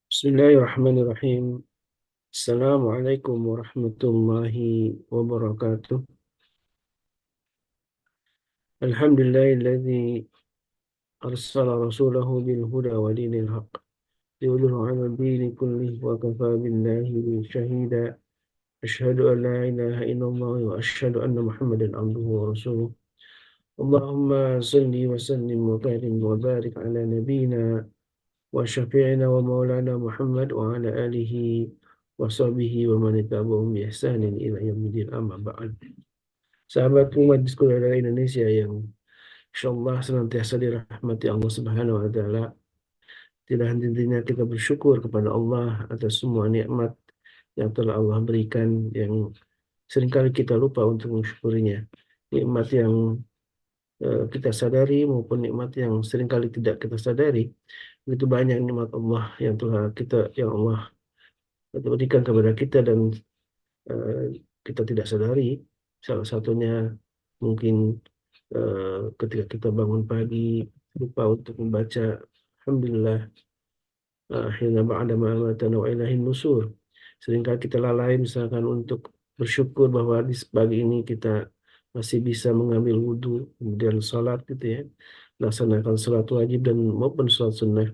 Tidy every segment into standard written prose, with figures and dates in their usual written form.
Bismillahirrahmanirrahim. Assalamualaikum warahmatullahi wabarakatuh. Alhamdulillahilladzi arsala rasulahu bil huda wa dinil haqq liyudhhirahu 'ala ad-dini kullih wa kafaa billahi shahida. Asyhadu an la ilaha illallah wa asyhadu anna Muhammadan abduhu wa rasuluh. Allahumma salli wa sallim wa karim wa barik ala nabiyyina wa syafi'ina wa maulana Muhammad wa ala alihi wa sahbihi wa man tabi'ahum bi ihsanin ila yaumil amma ba'd. Sahabat umat di seluruh daerah Indonesia yang insyaallah senantiasa dirahmati Allah Subhanahu wa taala, tidak henti-hentinya kita bersyukur kepada Allah atas semua nikmat yang telah Allah berikan yang seringkali kita lupa untuk mensyukurinya. Nikmat yang kita sadari maupun nikmat yang seringkali tidak kita sadari. Begitu banyak nikmat Allah yang Allah berikan kepada kita dan eh, kita tidak sadari. Salah satunya mungkin ketika kita bangun pagi lupa untuk membaca Alhamdulillah hina ba'da ma amatana wa ilahin nusur. Seringkali kita lalai misalkan untuk bersyukur bahwa di pagi ini kita masih bisa mengambil wudhu, kemudian sholat gitu ya, laksanakan sholat wajib dan maupun sholat sunnah.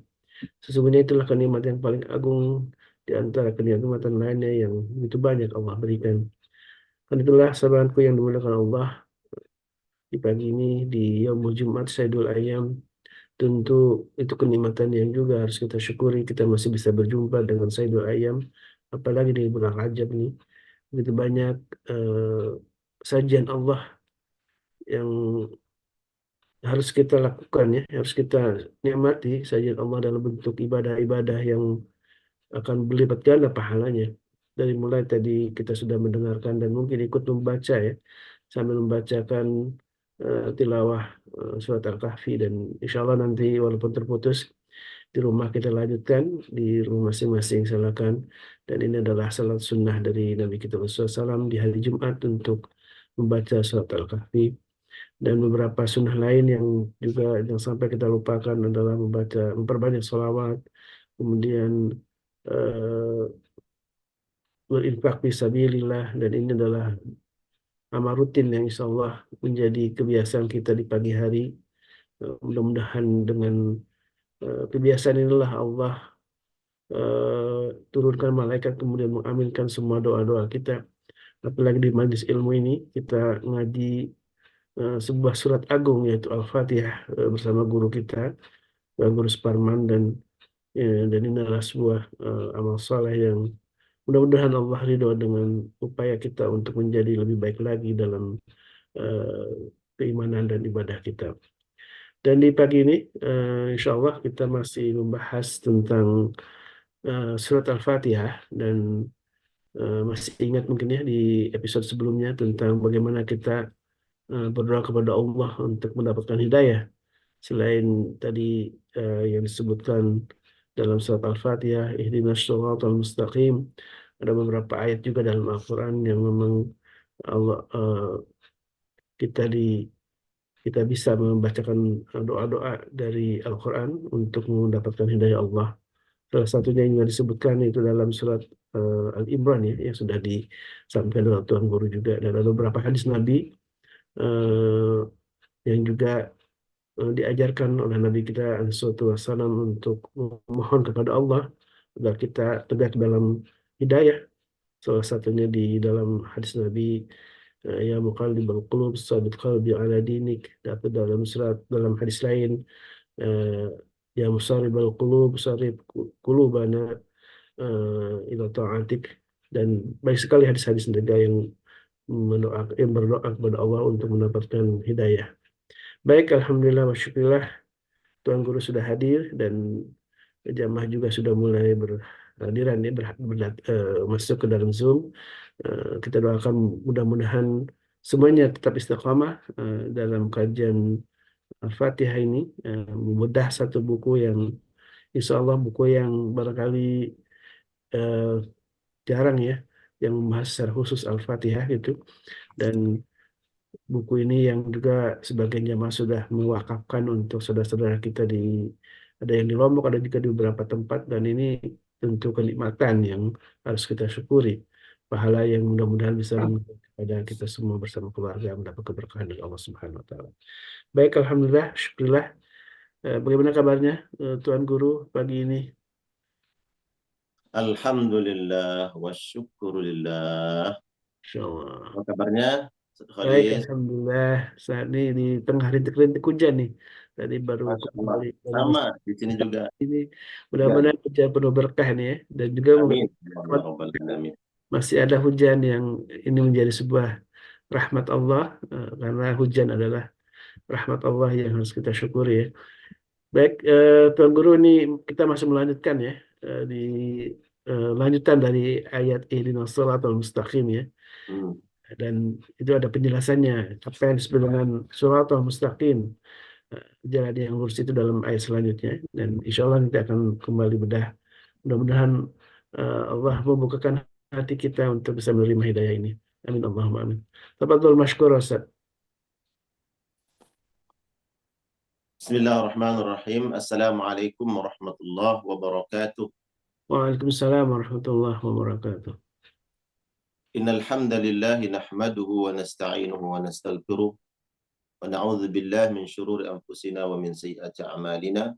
Sesungguhnya itulah kenikmatan yang paling agung di antara kenikmatan lainnya yang begitu banyak Allah berikan. Karena itulah sahabatku yang dimuliakan Allah, di pagi ini di Yaumul Jumat Sayyidul Ayyam, tentu itu kenikmatan yang juga harus kita syukuri. Kita masih bisa berjumpa dengan Sayyidul Ayyam, apalagi di bulan Rajab ini. Begitu banyak eh, sajian Allah yang harus kita lakukan ya, harus kita nikmati sajian Allah dalam bentuk ibadah-ibadah yang akan berlipat ganda pahalanya. Dari mulai tadi kita sudah mendengarkan dan mungkin ikut membaca ya, sambil membacakan tilawah surat Al-Kahfi, dan insya Allah nanti walaupun terputus di rumah kita lanjutkan di rumah masing-masing silakan. Dan ini adalah salat sunnah dari Nabi kita SAW di hari Jumat untuk membaca surat Al-Kahfi. Dan beberapa sunnah lain yang juga yang sampai kita lupakan adalah memperbanyak sholawat, kemudian eh, berinfak fisabilillah, dan ini adalah amal rutin yang insya Allah menjadi kebiasaan kita di pagi hari. Mudah-mudahan dengan kebiasaan inilah Allah turunkan malaikat kemudian mengaminkan semua doa-doa kita. Apalagi di majlis ilmu ini kita ngaji sebuah surat agung yaitu Al-Fatihah bersama guru kita, Guru Suparman, dan ini adalah sebuah amal saleh yang mudah-mudahan Allah ridho dengan upaya kita untuk menjadi lebih baik lagi dalam eh, keimanan dan ibadah kita. Dan di pagi ini, insya Allah kita masih membahas tentang surat Al-Fatihah, dan masih ingat mungkin ya di episode sebelumnya tentang bagaimana kita berdoa kepada Allah untuk mendapatkan hidayah. Selain tadi yang disebutkan dalam surat Al-Fatihah, ihdinas shiratal mustaqim, ada beberapa ayat juga dalam Al-Quran yang memang Allah kita di kita bisa membacakan doa-doa dari Al-Quran untuk mendapatkan hidayah Allah. Salah satunya yang disebutkan itu dalam surat Al-Imran ya, yang sudah disampaikan oleh Tuhan Guru juga. Dan ada beberapa hadis Nabi eh, yang juga diajarkan oleh Nabi kita SAW untuk memohon kepada Allah agar kita tegak dalam hidayah. Salah satunya di dalam hadis Nabi, ya muqallibal qulub tsabbit qalbi ala dinik. Atau dalam hadis lain, eh, ya musarribal qulub sarrif qulubana ila ta'atik. Dan banyak sekali hadis-hadis Nabi yang berdoa kepada Allah untuk mendapatkan hidayah. Baik, alhamdulillah wa syukurillah, Tuan Guru sudah hadir dan jamaah juga sudah mulai berhadiran ya, masuk ke dalam Zoom. Kita doakan mudah-mudahan semuanya tetap istiqamah dalam kajian Al-Fatihah ini, membedah satu buku yang insya Allah buku yang barangkali eh, jarang ya yang membahas secara khusus Al-Fatihah gitu. Dan buku ini yang juga sebagian jamaah sudah mewakafkan untuk saudara-saudara kita ada yang di Lombok, ada juga di beberapa tempat, dan ini tentu kenikmatan yang harus kita syukuri. Pahala yang mudah-mudahan bisa mengalir kepada kita semua bersama keluarga mendapat keberkahan dari Allah Subhanahu wa taala. Baik, alhamdulillah, syukurillah. Bagaimana kabarnya Tuan Guru pagi ini? Alhamdulillah wa syukurillah. Insya Allah. Apa kabarnya, Baik, Khalis? alhamdulillah. Saat ini di tengah rintik-rintik hujan nih. Tadi baru Masya Allah. kembali dari Sama masjid di sini juga. ini. Ya, Mudah-mudahan hujan penuh berkah nih ya. Dan juga amin. Ya Rabbal Alamin. masih ada hujan yang ini menjadi sebuah rahmat Allah. Karena hujan adalah rahmat Allah yang harus kita syukuri ya. Baik, Tuan Guru, ini kita masih melanjutkan ya. Di lanjutan dari ayat Ihdinas Shiratal Mustaqim ya. Hmm. Dan itu ada penjelasannya apa yang disebut dengan Shiratal Mustaqim, jalan yang lurus itu dalam ayat selanjutnya. Dan insya Allah nanti akan kembali bedah. Mudah-mudahan Allah membukakan hati kita untuk bisa menerima hidayah ini. Amin Allahumma amin. Tafadhol mashkur Ustaz. Bismillahirrahmanirrahim. Assalamualaikum warahmatullahi wabarakatuh. Waalaikumsalam warahmatullahi wabarakatuh. Innal hamdalillah nahmaduhu wa nasta'inuhu wa nastaghfiruh wa na'udzu billahi min shururi anfusina wa min sayyiati a'malina.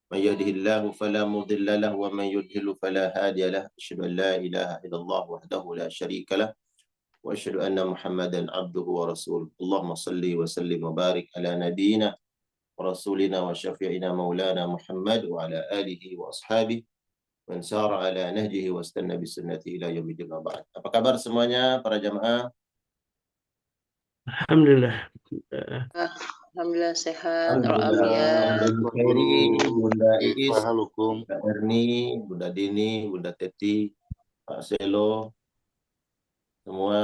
Man yahdihillahu fala mudilla lahu wa man yudlil fala hadiya lahu. Asyhadu an la ilaha illallah wahdahu la syarika lah. وأشهد أن محمدا عبده ورسوله اللهم صل وسلم وبارك على نبينا ورسولنا وشفيعنا مولانا محمد وعلى آله وأصحابه من سار على نهجه واستنى بسنته إلى يوم الدين بعد. Apa kabar semuanya para jamaah? Alhamdulillah. Alhamdulillah sehat, Alhamdulillah. walafiat. Bunda Heri, Bunda Iis, Halukum. Bunda Erni, Bunda Dini, Bunda Teti, Pak Selo, semua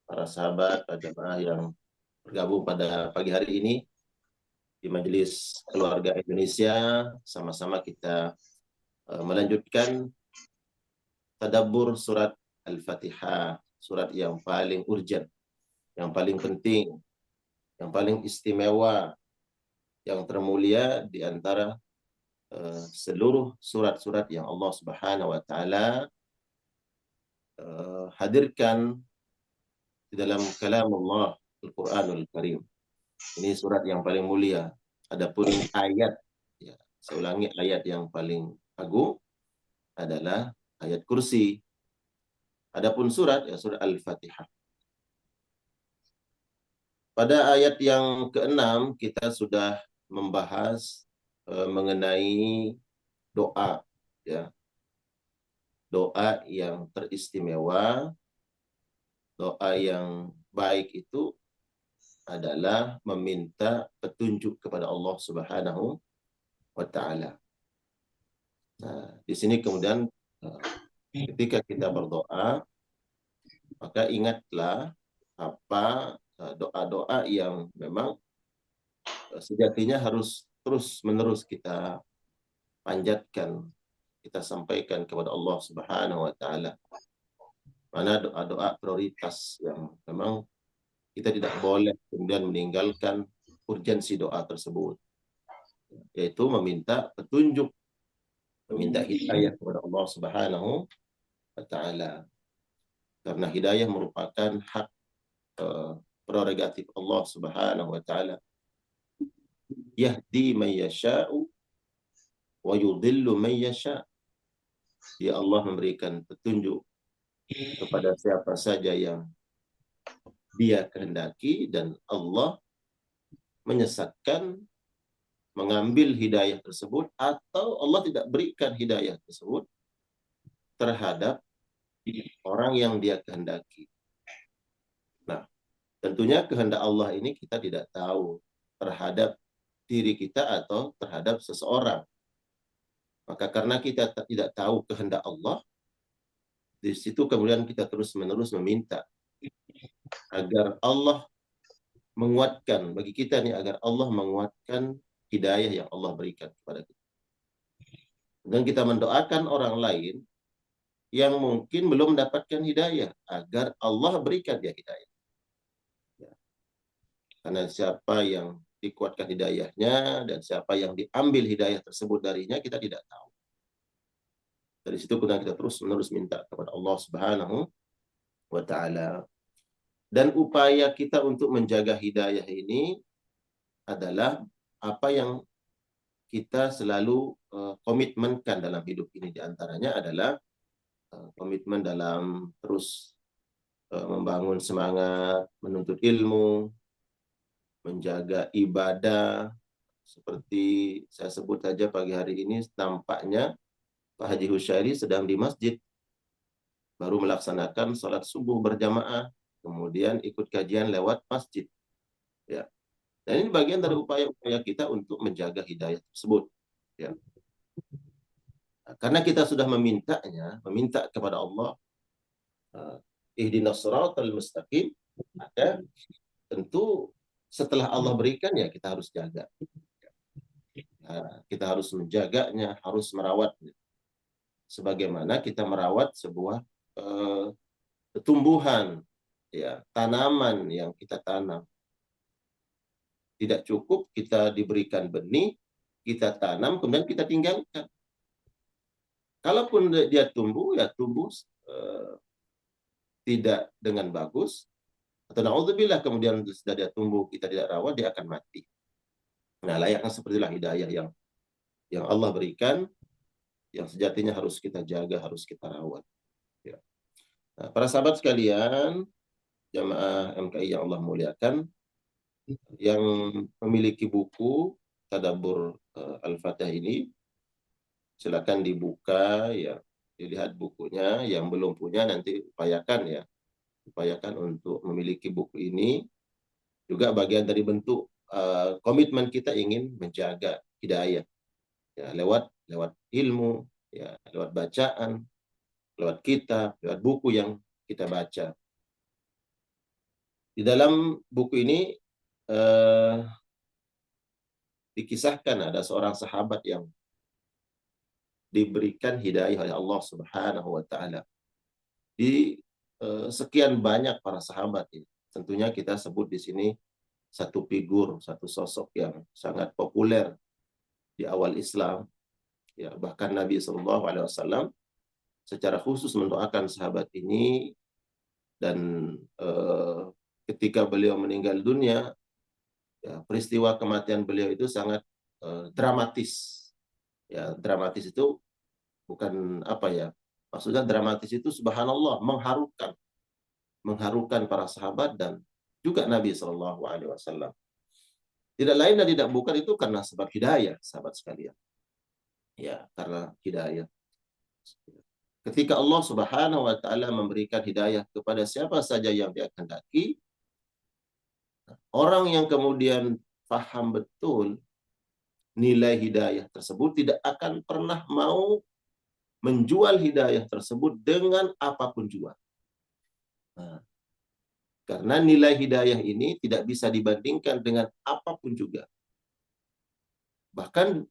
para sahabat, para jamaah yang bergabung pada pagi hari ini di Majelis Keluarga Indonesia. Sama-sama kita melanjutkan tadabbur surat Al-Fatihah, surat yang paling urgent, yang paling penting, yang paling istimewa, yang termulia di antara seluruh surat-surat yang Allah Subhanahu wa taala hadirkan di dalam kalam Allah Al-Qur'anul Karim. Ini surat yang paling mulia. Adapun ayat, ya, saya ulangi, ayat yang paling agung adalah ayat kursi. Adapun surat, ya surat Al-Fatihah. Pada ayat yang ke-6 kita sudah membahas mengenai doa, ya. Doa yang teristimewa, doa yang baik itu adalah meminta petunjuk kepada Allah Subhanahu wa taala. Nah, di sini kemudian ketika kita berdoa, maka ingatlah apa doa-doa yang memang sejatinya harus terus-menerus kita panjatkan, kita sampaikan kepada Allah Subhanahu wa taala. Mana doa-doa prioritas yang memang kita tidak boleh kemudian meninggalkan urgensi doa tersebut, yaitu meminta petunjuk, meminta hidayah kepada Allah Subhanahu wa taala. Karena hidayah merupakan hak prerogatif Allah Subhanahu wa taala. Yahdi man yasha'u wa yudhillu man yasha'. Ya Allah memberikan petunjuk kepada siapa saja yang Dia kehendaki, dan Allah menyesatkan, mengambil hidayah tersebut, atau Allah tidak berikan hidayah tersebut terhadap orang yang Dia kehendaki. Nah, tentunya kehendak Allah ini kita tidak tahu terhadap diri kita atau terhadap seseorang. Maka karena kita tidak tahu kehendak Allah, di situ kemudian kita terus-menerus meminta agar Allah menguatkan bagi kita nih, agar Allah menguatkan hidayah yang Allah berikan kepada kita. Dan kita mendoakan orang lain yang mungkin belum mendapatkan hidayah agar Allah berikan dia hidayah. Ya. Karena siapa yang dikuatkan hidayahnya dan siapa yang diambil hidayah tersebut darinya kita tidak tahu. Dari situ kita terus-menerus minta kepada Allah Subhanahu wa Ta'ala. Dan upaya kita untuk menjaga hidayah ini adalah apa yang kita selalu komitmenkan dalam hidup ini. Di antaranya adalah komitmen dalam terus membangun semangat, menuntut ilmu, menjaga ibadah. Seperti saya sebut saja pagi hari ini, nampaknya Pak Haji Husyairi sedang di masjid, baru melaksanakan sholat subuh berjamaah, kemudian ikut kajian lewat masjid. Ya. Dan ini bagian dari upaya-upaya kita untuk menjaga hidayah tersebut. Ya. Karena kita sudah meminta kepada Allah, ihdinas siratal mustaqim, maka tentu setelah Allah berikan ya kita harus jaga. Kita harus menjaganya, harus merawatnya. Sebagaimana kita merawat sebuah tumbuhan, ya, tanaman yang kita tanam. Tidak cukup kita diberikan benih, kita tanam, kemudian kita tinggalkan. Kalaupun dia tumbuh, ya tumbuh tidak dengan bagus, atau na'udzubillah kemudian sudah dia tumbuh, kita tidak rawat, dia akan mati. Nah, layaknya sepertilah hidayah yang Allah berikan, yang sejatinya harus kita jaga, harus kita rawat. Ya. Nah, para sahabat sekalian, jamaah MKI yang Allah muliakan, yang memiliki buku Tadabbur Al-Fatah ini, silakan dibuka, ya, dilihat bukunya. Yang belum punya nanti upayakan untuk memiliki buku ini. Juga bagian dari bentuk komitmen kita ingin menjaga hidayah, ya, lewat ilmu, ya, lewat bacaan, lewat kitab, lewat buku yang kita baca. Di dalam buku ini dikisahkan ada seorang sahabat yang diberikan hidayah oleh Allah Subhanahu wa Ta'ala. Di sekian banyak para sahabat ini, tentunya kita sebut di sini satu figur, satu sosok yang sangat populer di awal Islam. Ya, bahkan Nabi SAW secara khusus mendoakan sahabat ini, dan ketika beliau meninggal dunia, ya, peristiwa kematian beliau itu sangat dramatis. Ya, dramatis itu bukan apa ya, maksudnya dramatis itu subhanallah, mengharukan para sahabat dan juga Nabi SAW. Tidak lain dan tidak bukan itu karena sebab hidayah, sahabat sekalian. Ya, karena hidayah. Ketika Allah Subhanahu wa Ta'ala memberikan hidayah kepada siapa saja yang Dia kehendaki, orang yang kemudian paham betul nilai hidayah tersebut tidak akan pernah mau menjual hidayah tersebut dengan apapun juga. Nah, karena nilai hidayah ini tidak bisa dibandingkan dengan apapun juga. Bahkan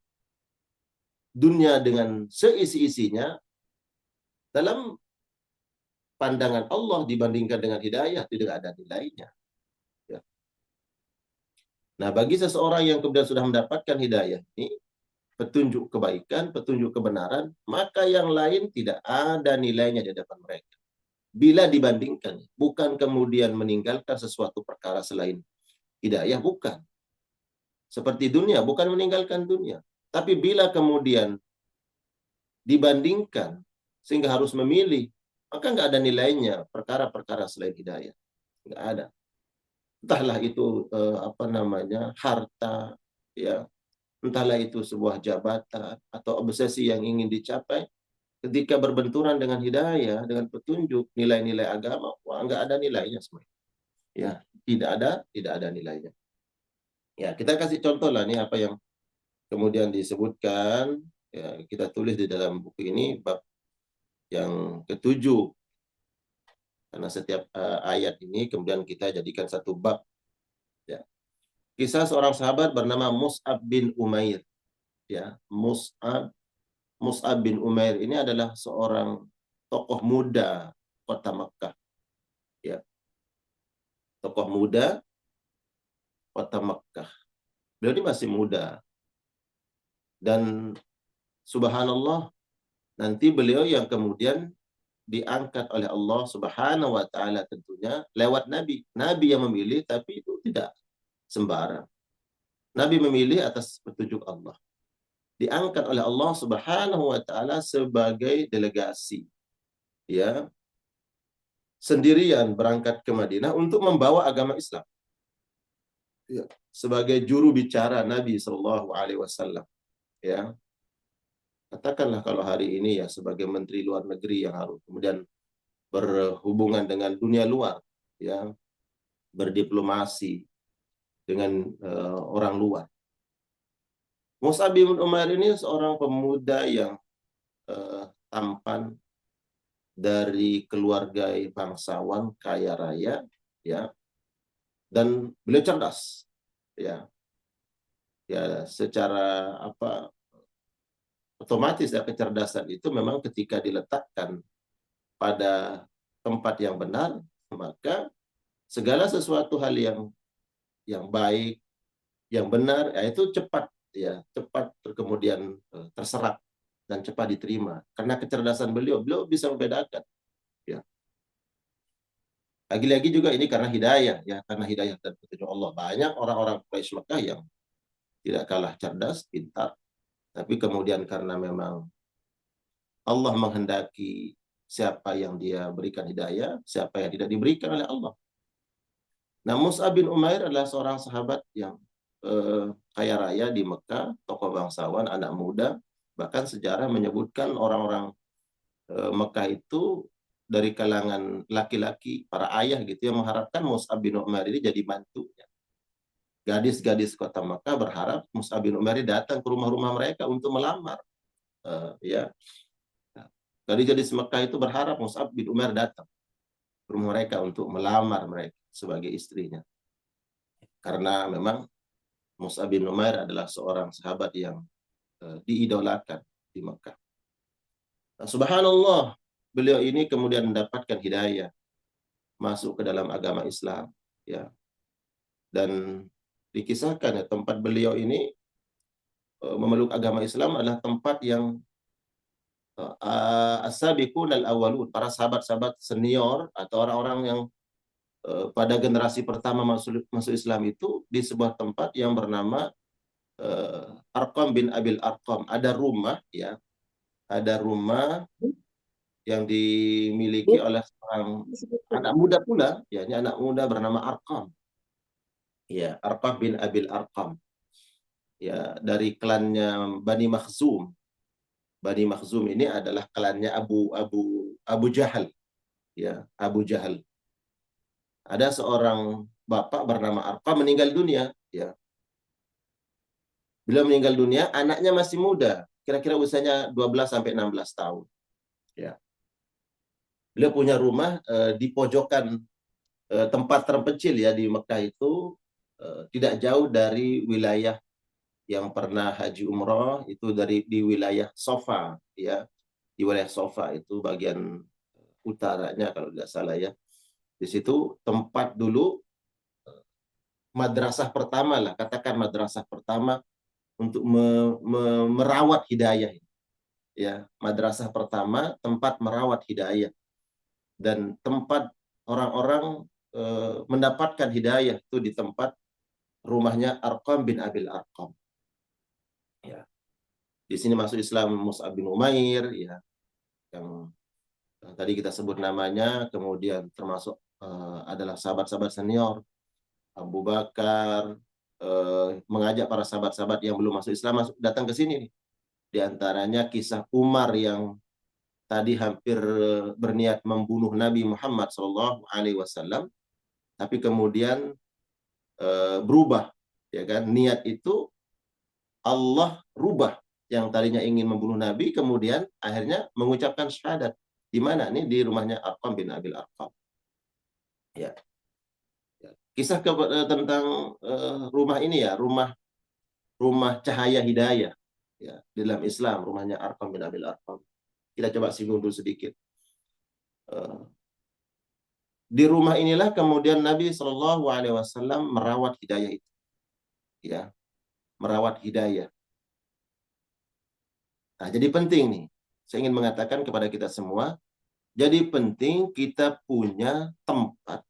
dunia dengan seisi-isinya, dalam pandangan Allah dibandingkan dengan hidayah tidak ada nilainya. Ya. Nah, bagi seseorang yang kemudian sudah mendapatkan hidayah ini, petunjuk kebaikan, petunjuk kebenaran, maka yang lain tidak ada nilainya di hadapan mereka. Bila dibandingkan, bukan kemudian meninggalkan sesuatu perkara selain hidayah, bukan. Seperti dunia, bukan meninggalkan dunia. Tapi bila kemudian dibandingkan, sehingga harus memilih, maka nggak ada nilainya perkara-perkara selain hidayah. Nggak ada. Entahlah itu harta, ya, entahlah itu sebuah jabatan atau obsesi yang ingin dicapai, ketika berbenturan dengan hidayah, dengan petunjuk, nilai-nilai agama, wah, nggak ada nilainya semuanya. Ya, tidak ada nilainya. Ya, kita kasih contoh lah nih apa yang kemudian disebutkan, ya, kita tulis di dalam buku ini bab yang ke-7. Karena setiap ayat ini kemudian kita jadikan satu bab. Ya. Kisah seorang sahabat bernama Mus'ab bin Umair. Ya, Mus'ab bin Umair ini adalah seorang tokoh muda kota Makkah. Ya. Tokoh muda kota Makkah. Beliau ini masih muda. Dan subhanallah, Nanti beliau yang kemudian diangkat oleh Allah Subhanahu wa taala tentunya lewat nabi. Nabi yang memilih, tapi itu tidak sembarang. Nabi memilih atas petunjuk Allah. Diangkat oleh Allah Subhanahu wa taala sebagai delegasi, ya, sendirian berangkat ke Madinah untuk membawa agama Islam. Ya, sebagai juru bicara Nabi Shallallahu alaihi wasallam, ya. Katakanlah kalau hari ini ya sebagai menteri luar negeri yang harus kemudian berhubungan dengan dunia luar, ya, berdiplomasi dengan orang luar. Mus'ab bin Umair ini seorang pemuda yang tampan dari keluarga bangsawan kaya raya, ya, dan beliau cerdas, ya, ya secara apa otomatis ya kecerdasan itu memang ketika diletakkan pada tempat yang benar, maka segala sesuatu hal yang baik, yang benar, ya itu cepat, ya, cepat kemudian terserap dan cepat diterima karena kecerdasan beliau bisa membedakan, ya. Lagi-lagi juga ini karena hidayah, ya, karena hidayah dan petunjuk Allah. Banyak orang-orang Quraisy Mekah yang tidak kalah cerdas, pintar, tapi kemudian karena memang Allah menghendaki siapa yang dia berikan hidayah, siapa yang tidak diberikan oleh Allah. Nah, Mus'ab bin Umair adalah seorang sahabat yang kaya raya di Mekah, tokoh bangsawan, anak muda. Bahkan sejarah menyebutkan orang-orang Mekah itu dari kalangan laki-laki, para ayah gitu, yang mengharapkan Mus'ab bin Umair ini jadi mantunya. Gadis-gadis kota Mekah berharap Mus'ab bin Umair datang ke rumah-rumah mereka untuk melamar. Ya, gadis-gadis Mekah itu berharap Mus'ab bin Umair datang ke rumah mereka untuk melamar mereka sebagai istrinya. Karena memang Mus'ab bin Umair adalah seorang sahabat yang diidolakan di Mekah. Nah, subhanallah, beliau ini kemudian mendapatkan hidayah masuk ke dalam agama Islam, ya. Dan dikisahkan ya tempat beliau ini memeluk agama Islam adalah tempat yang as-sabiqun al-awwalun, para sahabat-sahabat senior atau orang-orang yang pada generasi pertama masuk Islam itu di sebuah tempat yang bernama Arqam bin Abil Arqam. Ada rumah, ya, ada rumah yang dimiliki oleh seorang anak muda pula, ya, ini anak muda bernama Arqam. Ya, Arqam bin Abil Arqam. Ya, dari klannya Bani Makhzum. Bani Makhzum ini adalah klannya Abu Jahal, ya, Abu Jahal. Ada seorang bapak bernama Arqam meninggal dunia, ya. Beliau meninggal dunia, anaknya masih muda, kira-kira usianya 12 sampai 16 tahun. Ya. Beliau punya rumah di pojokan tempat terpencil, ya, di Mekah itu, tidak jauh dari wilayah yang pernah haji umroh, itu di wilayah Sofa, ya. Di wilayah Sofa itu bagian utaranya kalau tidak salah, ya. Di situ tempat dulu madrasah pertama lah, katakan madrasah pertama untuk merawat hidayah, ya. Madrasah pertama tempat merawat hidayah dan tempat orang-orang mendapatkan hidayah itu di tempat rumahnya Arqam bin Abil Arqam, ya. Di sini masuk Islam Mus'ab bin Umair, ya, yang tadi kita sebut namanya, kemudian termasuk adalah sahabat-sahabat senior Abu Bakar, mengajak para sahabat-sahabat yang belum masuk Islam datang ke sini nih. Di antaranya kisah Umar yang tadi hampir berniat membunuh Nabi Muhammad SAW, tapi kemudian berubah, ya kan? Niat itu Allah rubah, yang tadinya ingin membunuh Nabi, kemudian akhirnya mengucapkan syahadat. Di mana? Nih di rumahnya Arqam bin Abil Arqam. Ya. Kisah tentang rumah ini, ya, rumah cahaya hidayah, ya, di dalam Islam, rumahnya Arqam bin Abil Arqam. Kita coba singgung dulu sedikit. Di rumah inilah kemudian Nabi Shallallahu Alaihi Wasallam merawat hidayah itu, ya, merawat hidayah. Nah, jadi penting nih, saya ingin mengatakan kepada kita semua, jadi penting kita punya tempat,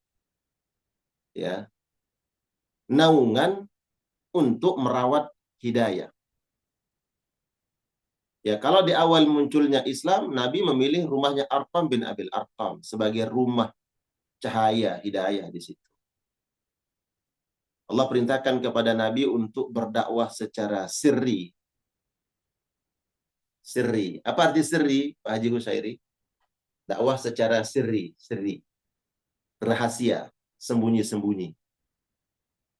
ya, naungan untuk merawat hidayah. Ya, kalau di awal munculnya Islam, Nabi memilih rumahnya Arqam bin Abil Arqam sebagai rumah cahaya hidayah di situ. Allah perintahkan kepada Nabi untuk berdakwah secara sirri. Sirri. Apa arti sirri, Pak Haji Husairi? Dakwah secara sirri, sirri. Rahasia, sembunyi-sembunyi.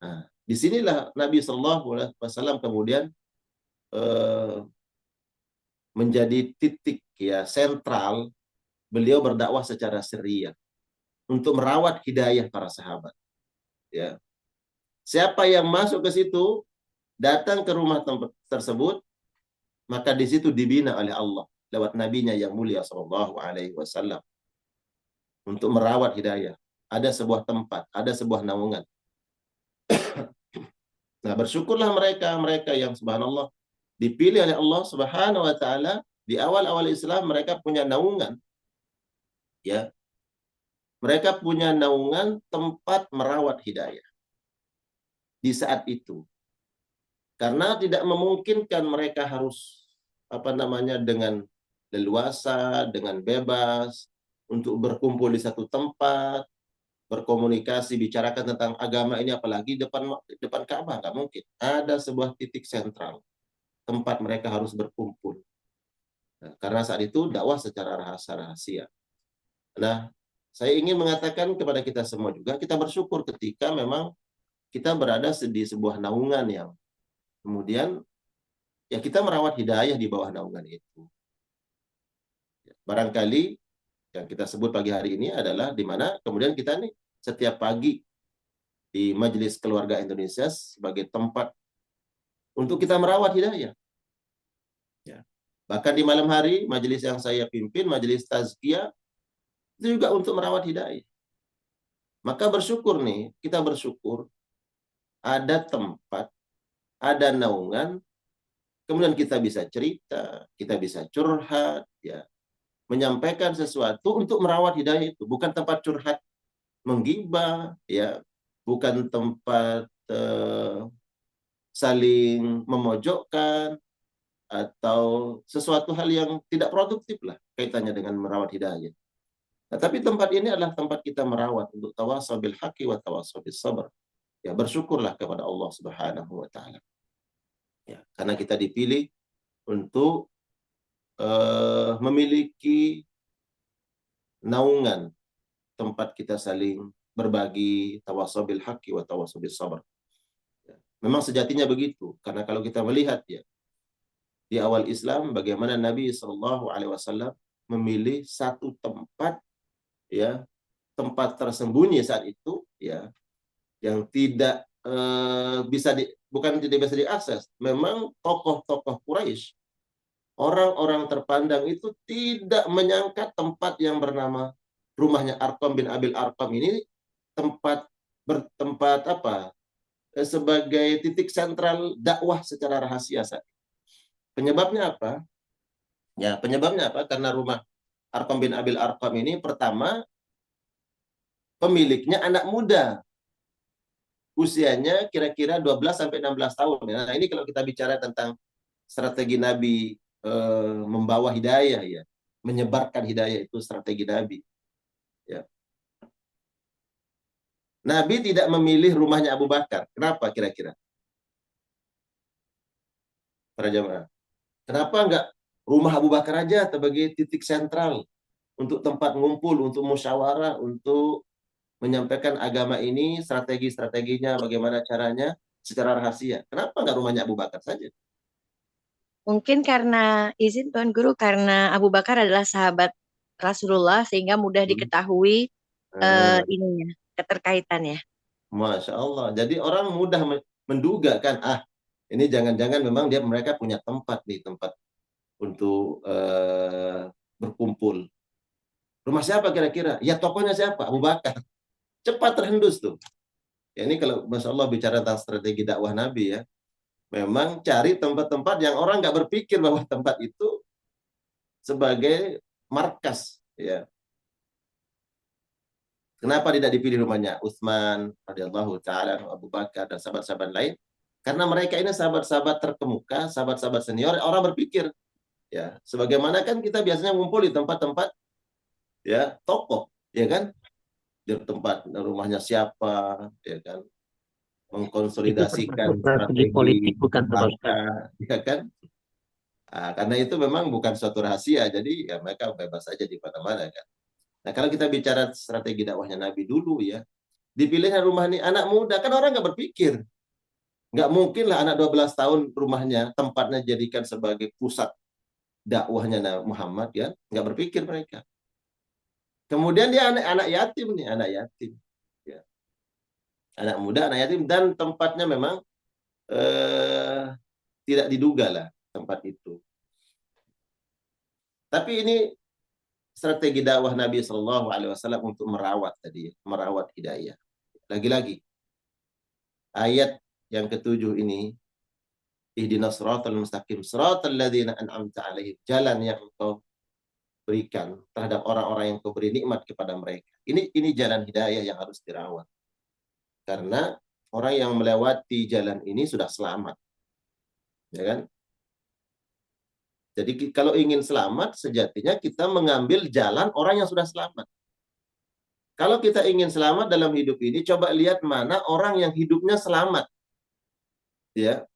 Nah, disinilah Nabi SAW kemudian menjadi titik, ya, sentral beliau berdakwah secara sirriyah untuk merawat hidayah para sahabat. Ya. Siapa yang masuk ke situ, datang ke rumah tempat tersebut, maka di situ dibina oleh Allah lewat nabinya yang mulia sallallahu alaihi wasallam untuk merawat hidayah. Ada sebuah tempat, ada sebuah naungan. Nah, bersyukurlah mereka yang subhanallah dipilih oleh Allah Subhanahu wa taala di awal-awal Islam. Mereka punya naungan, ya. Mereka punya naungan tempat merawat hidayah di saat itu. Karena tidak memungkinkan mereka harus dengan leluasa, dengan bebas untuk berkumpul di satu tempat, berkomunikasi, bicarakan tentang agama ini, apalagi depan Ka'bah, nggak mungkin. Ada sebuah titik sentral tempat mereka harus berkumpul. Nah, karena saat itu dakwah secara rahasia. Nah, saya ingin mengatakan kepada kita semua juga, kita bersyukur ketika memang kita berada di sebuah naungan yang kemudian ya kita merawat hidayah di bawah naungan itu. Barangkali yang kita sebut pagi hari ini adalah di mana kemudian kita nih setiap pagi di Majelis Keluarga Indonesia sebagai tempat untuk kita merawat hidayah. Ya. Bahkan di malam hari, majelis yang saya pimpin, majelis tazkiyah, itu juga untuk merawat hidayah. Maka bersyukur nih, kita bersyukur ada tempat, ada naungan, kemudian kita bisa cerita, kita bisa curhat, ya, menyampaikan sesuatu untuk merawat hidayah itu. Bukan tempat curhat menggibah, ya, bukan tempat saling memojokkan, atau sesuatu hal yang tidak produktif lah kaitannya dengan merawat hidayah. Nah, tapi tempat ini adalah tempat kita merawat untuk tawasau bil haqqi wa tawasau bis sabr. Ya, bersyukurlah kepada Allah Subhanahu wa taala. Ya, karena kita dipilih untuk memiliki naungan tempat kita saling berbagi, tawasau bil haqqi wa tawasau bis sabr. Ya, memang sejatinya begitu, karena kalau kita melihat, ya, di awal Islam bagaimana Nabi Shallallahu Alaihi Wasallam memilih satu tempat, ya, tempat tersembunyi saat itu, ya, yang tidak bukan tidak bisa diakses. Memang tokoh-tokoh Quraisy, orang-orang terpandang itu tidak menyangka tempat yang bernama rumahnya Arqam bin Abil Arqam ini bertempat sebagai titik sentral dakwah secara rahasia saat. Penyebabnya apa? Ya, penyebabnya apa? Karena rumah Arqam bin Abil Arqam ini pertama pemiliknya anak muda. Usianya kira-kira 12 sampai 16 tahun. Nah, ini kalau kita bicara tentang strategi Nabi membawa hidayah, ya, menyebarkan hidayah, itu strategi Nabi. Ya. Nabi tidak memilih rumahnya Abu Bakar. Kenapa kira-kira? Para jamaah. Kenapa enggak rumah Abu Bakar aja sebagai titik sentral untuk tempat ngumpul, untuk musyawarah, untuk menyampaikan agama ini, strategi-strateginya, bagaimana caranya secara rahasia. Kenapa enggak rumahnya Abu Bakar saja? Mungkin karena izin Tuan Guru, karena Abu Bakar adalah sahabat Rasulullah sehingga mudah diketahui ininya, keterkaitannya. Masya Allah. Jadi orang mudah menduga kan, ini jangan-jangan memang mereka punya tempat nih, tempat untuk berkumpul. Rumah siapa kira-kira? Ya, tokohnya siapa? Abu Bakar. Cepat terhendus tuh. Ya, ini kalau Masya Allah bicara tentang strategi dakwah Nabi, ya, memang cari tempat-tempat yang orang nggak berpikir bahwa tempat itu sebagai markas, ya. Kenapa tidak dipilih rumahnya Utsman radhiyallahu taala, Abu Bakar dan sahabat-sahabat lain? Karena mereka ini sahabat-sahabat terkemuka, sahabat-sahabat senior. Orang berpikir, ya, sebagaimana kan kita biasanya ngumpul di tempat-tempat, ya, tokoh, ya kan, di tempat rumahnya siapa, ya kan, mengkonsolidasikan strategi politik strategi bukan Pak Ustaz. langkah, ya kan. Nah, karena itu memang bukan suatu rahasia, jadi ya mereka bebas saja di mana-mana kan. Nah, kalau kita bicara strategi dakwahnya Nabi dulu, ya, dipilihnya rumah ini anak muda, kan orang nggak berpikir. Nggak mungkin lah anak 12 tahun rumahnya, tempatnya jadikan sebagai pusat dakwahnya Muhammad, ya. Nggak berpikir mereka. Kemudian dia anak yatim nih, anak yatim. Ya. Anak muda, anak yatim, dan tempatnya memang tidak diduga lah tempat itu. Tapi ini strategi dakwah Nabi Shallallahu Alaihi Wasallam untuk merawat tadi, merawat hidayah. Lagi-lagi ayat yang ketujuh ini, ihdinas siratal mustaqim, siratal ladzina an'amta alaihim, jalan yang engkau berikan terhadap orang-orang yang kau beri nikmat kepada mereka. Ini jalan hidayah yang harus dirawat. Karena orang yang melewati jalan ini sudah selamat. Ya kan? Jadi kalau ingin selamat, sejatinya kita mengambil jalan orang yang sudah selamat. Kalau kita ingin selamat dalam hidup ini, coba lihat mana orang yang hidupnya selamat. Ya.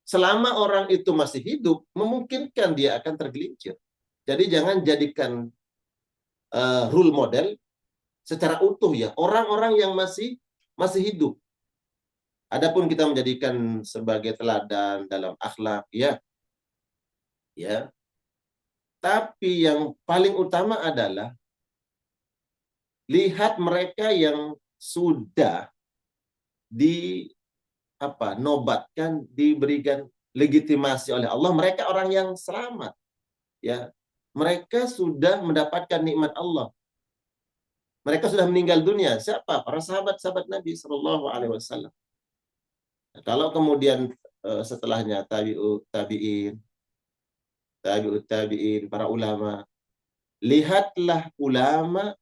Selama orang itu masih hidup, memungkinkan dia akan tergelincir. Jadi jangan jadikan role model secara utuh, ya, orang-orang yang masih hidup. Adapun kita menjadikan sebagai teladan dalam akhlak, ya. Ya. Tapi yang paling utama adalah lihat mereka yang sudah nobatkan, diberikan legitimasi oleh Allah, mereka orang yang selamat, ya. Mereka sudah mendapatkan nikmat Allah. Mereka sudah meninggal dunia. Siapa? Para sahabat-sahabat Nabi Shallallahu Alaihi Wasallam. Nah, kalau kemudian setelahnya tabi'in, para ulama, lihatlah ulama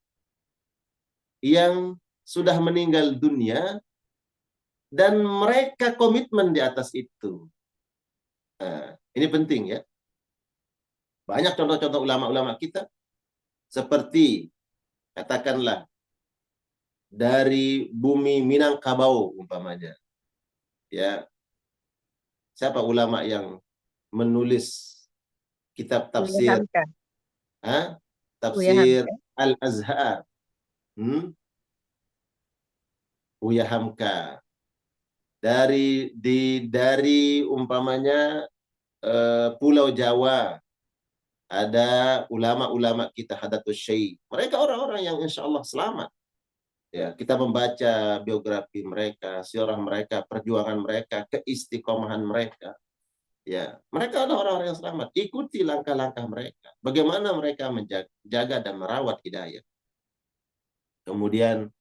yang sudah meninggal dunia dan mereka komitmen di atas itu. Nah, ini penting, ya. Banyak contoh-contoh ulama-ulama kita, seperti katakanlah dari bumi Minangkabau umpamanya, ya. Siapa ulama yang menulis kitab tafsir? Tafsir Al-Azhar. Buya Hamka. Dari umpamanya Pulau Jawa, ada ulama-ulama kita Hadatus Syekh. Mereka orang-orang yang insya Allah selamat. Ya, kita membaca biografi mereka, sirah mereka, perjuangan mereka, keistiqomahan mereka. Ya, mereka adalah orang-orang yang selamat. Ikuti langkah-langkah mereka. Bagaimana mereka menjaga dan merawat hidayah. Kemudian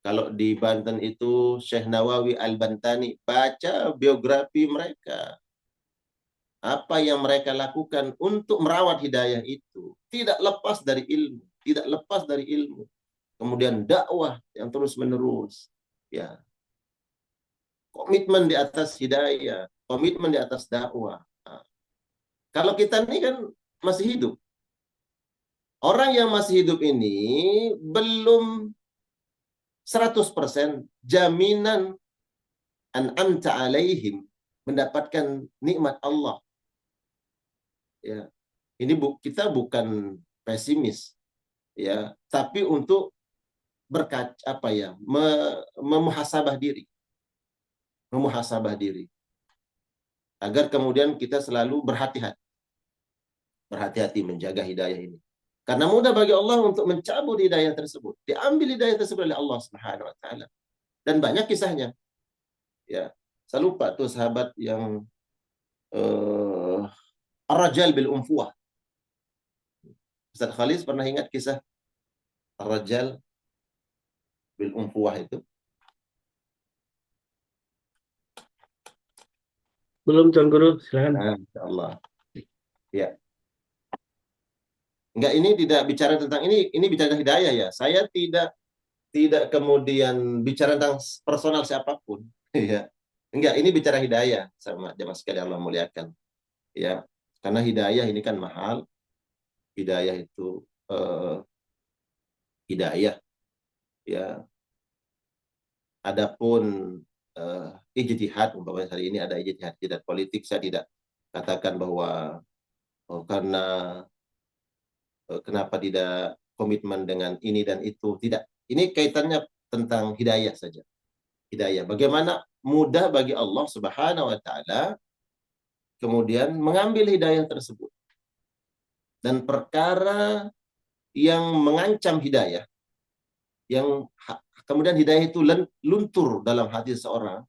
kalau di Banten itu Syekh Nawawi Al-Bantani, baca biografi mereka. Apa yang mereka lakukan untuk merawat hidayah itu. Tidak lepas dari ilmu. Tidak lepas dari ilmu. Kemudian dakwah yang terus-menerus. Ya. Komitmen di atas hidayah. Komitmen di atas dakwah. Nah, kalau kita ini kan masih hidup. Orang yang masih hidup ini belum 100% jaminan an'amta alaihim, mendapatkan nikmat Allah. Ya. Ini kita bukan pesimis, ya, tapi untuk memuhasabah diri. Memuhasabah diri. Agar kemudian kita selalu berhati-hati. Berhati-hati menjaga hidayah ini. Karena mudah bagi Allah untuk mencabut hidayah tersebut. Diambil hidayah tersebut oleh Allah Subhanahu wa taala. Dan banyak kisahnya. Ya, saya lupa tuh sahabat yang Ar-Rajal bil Unfuwah. Ustaz Khalis pernah ingat kisah Ar-Rajal bil Unfuwah itu? Belum, Tuan Guru, silakan. Nah, insyaallah. Ya. Enggak, ini tidak bicara tentang ini bicara hidayah ya. Saya tidak kemudian bicara tentang personal siapapun. Ya. Enggak, ini bicara hidayah sama jemaah sekalian Allah muliakan. Ya. Karena hidayah ini kan mahal. Hidayah itu hidayah ya. Adapun ijtihad, umpamanya hari ini ada ijtihad politik, saya tidak katakan bahwa karena kenapa tidak komitmen dengan ini dan itu, tidak. Ini kaitannya tentang hidayah saja. Hidayah. Bagaimana mudah bagi Allah Subhanahu wa taala kemudian mengambil hidayah tersebut. Dan perkara yang mengancam hidayah, yang kemudian hidayah itu luntur dalam hati seseorang,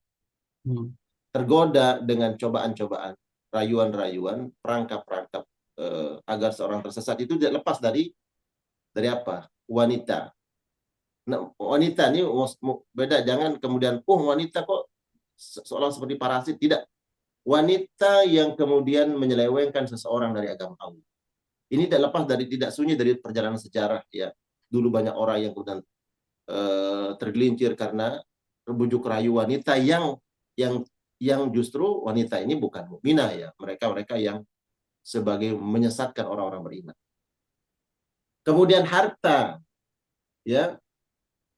tergoda dengan cobaan-cobaan, rayuan-rayuan, perangkap-perangkap agar seorang tersesat, itu tidak lepas dari apa? Wanita. Nah, wanita ini beda, jangan kemudian wanita kok seolah seperti parasit, tidak. Wanita yang kemudian menyelewengkan seseorang dari agama Allah. Ini tidak lepas dari, tidak sunyi dari perjalanan sejarah ya. Dulu banyak orang yang kemudian tergelincir karena terbujuk rayu wanita yang justru wanita ini bukan mukminah ya. Mereka yang sebagai menyesatkan orang-orang beriman. Kemudian harta ya.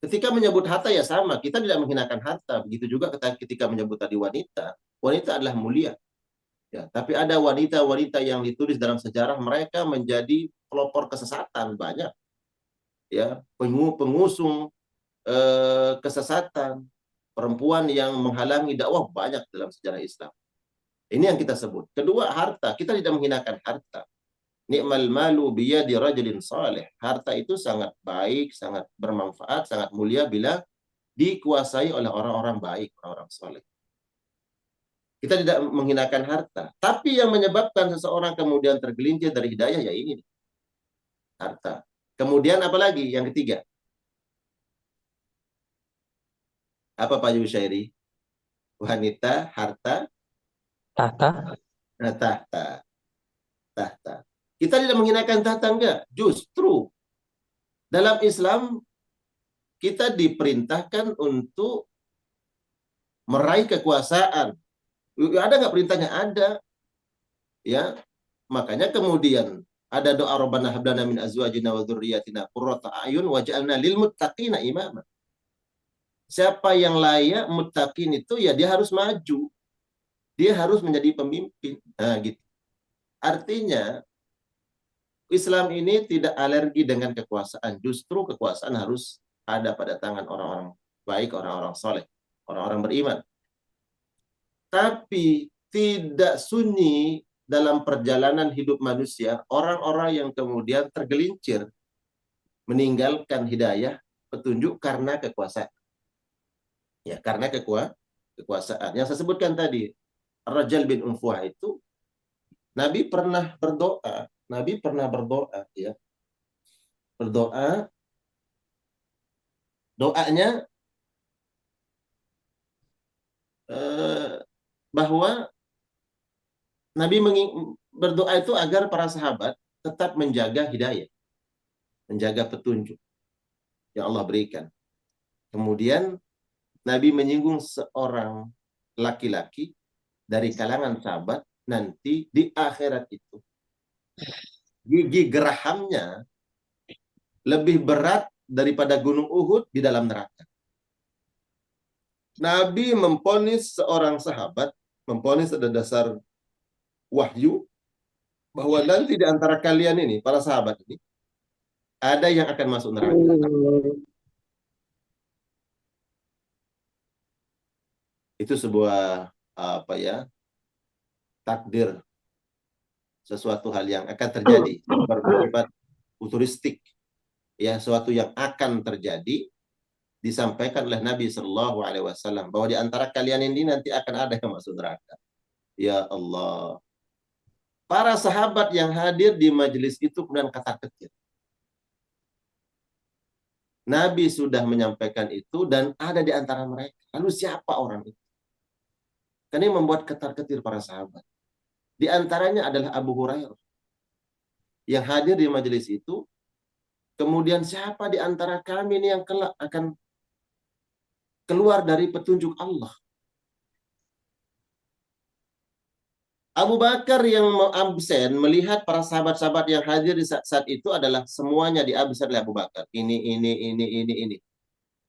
Ketika menyebut harta ya sama, kita tidak menghinakan harta. Begitu juga ketika menyebut tadi wanita, wanita adalah mulia. Ya, tapi ada wanita-wanita yang ditulis dalam sejarah mereka menjadi pelopor kesesatan banyak. Ya, pengusung kesesatan, perempuan yang menghalangi dakwah banyak dalam sejarah Islam. Ini yang kita sebut. Kedua, harta. Kita tidak menghinakan harta. Ni'mal malu biyadi rajulin salih. Harta itu sangat baik, sangat bermanfaat, sangat mulia bila dikuasai oleh orang-orang baik, orang-orang saleh. Kita tidak menghinakan harta. Tapi yang menyebabkan seseorang kemudian tergelincir dari hidayah ya ini. Harta. Kemudian apa lagi? Yang ketiga. Apa Pak Yusyairi? Wanita, harta, Tahta. tahta. Tahta. Kita tidak menghinakan tahta, enggak. Justru dalam Islam kita diperintahkan untuk meraih kekuasaan. Ada nggak perintahnya? Ada. Ya, makanya kemudian ada doa Rabbana hab lana min azwajina wa dzurriyyatina qurrata a'yun waj'alna lil muttaqina imama. Siapa yang layak muttaqin itu ya dia harus maju. Dia harus menjadi pemimpin. Nah, gitu. Artinya Islam ini tidak alergi dengan kekuasaan. Justru kekuasaan harus ada pada tangan orang-orang baik, orang-orang soleh, orang-orang beriman. Tapi tidak sunyi dalam perjalanan hidup manusia, orang-orang yang kemudian tergelincir meninggalkan hidayah, petunjuk karena kekuasaan. Ya, karena kekuasaan. Yang saya sebutkan tadi, Rajal bin Unfuah itu, Nabi pernah berdoa. Nabi pernah berdoa, ya. Berdoa, doanya bahwa Nabi berdoa itu agar para sahabat tetap menjaga hidayah, menjaga petunjuk yang Allah berikan. Kemudian Nabi menyinggung seorang laki-laki dari kalangan sahabat nanti di akhirat itu. Gigi gerahamnya lebih berat daripada gunung Uhud di dalam neraka. Nabi memponis seorang sahabat, memponis ada dasar wahyu, bahwa nanti di antara kalian ini, para sahabat ini, ada yang akan masuk neraka. Itu sebuah takdir, sesuatu hal yang akan terjadi, bersifat futuristik, ya, sesuatu yang akan terjadi, disampaikan oleh Nabi Shallallahu Alaihi Wasallam bahwa di antara kalian ini nanti akan ada yang masuk neraka. Ya Allah, para sahabat yang hadir di majelis itu kemudian ketar-ketir. Nabi sudah menyampaikan itu dan ada di antara mereka. Lalu siapa orang itu? Karena ini membuat ketar-ketir para sahabat. Di antaranya adalah Abu Hurairah. yang hadir di majelis itu, kemudian siapa di antara kami ini yang kelak akan keluar dari petunjuk Allah? Abu Bakar yang absen melihat para sahabat-sahabat yang hadir di saat itu adalah semuanya diabsen oleh Abu Bakar. Ini.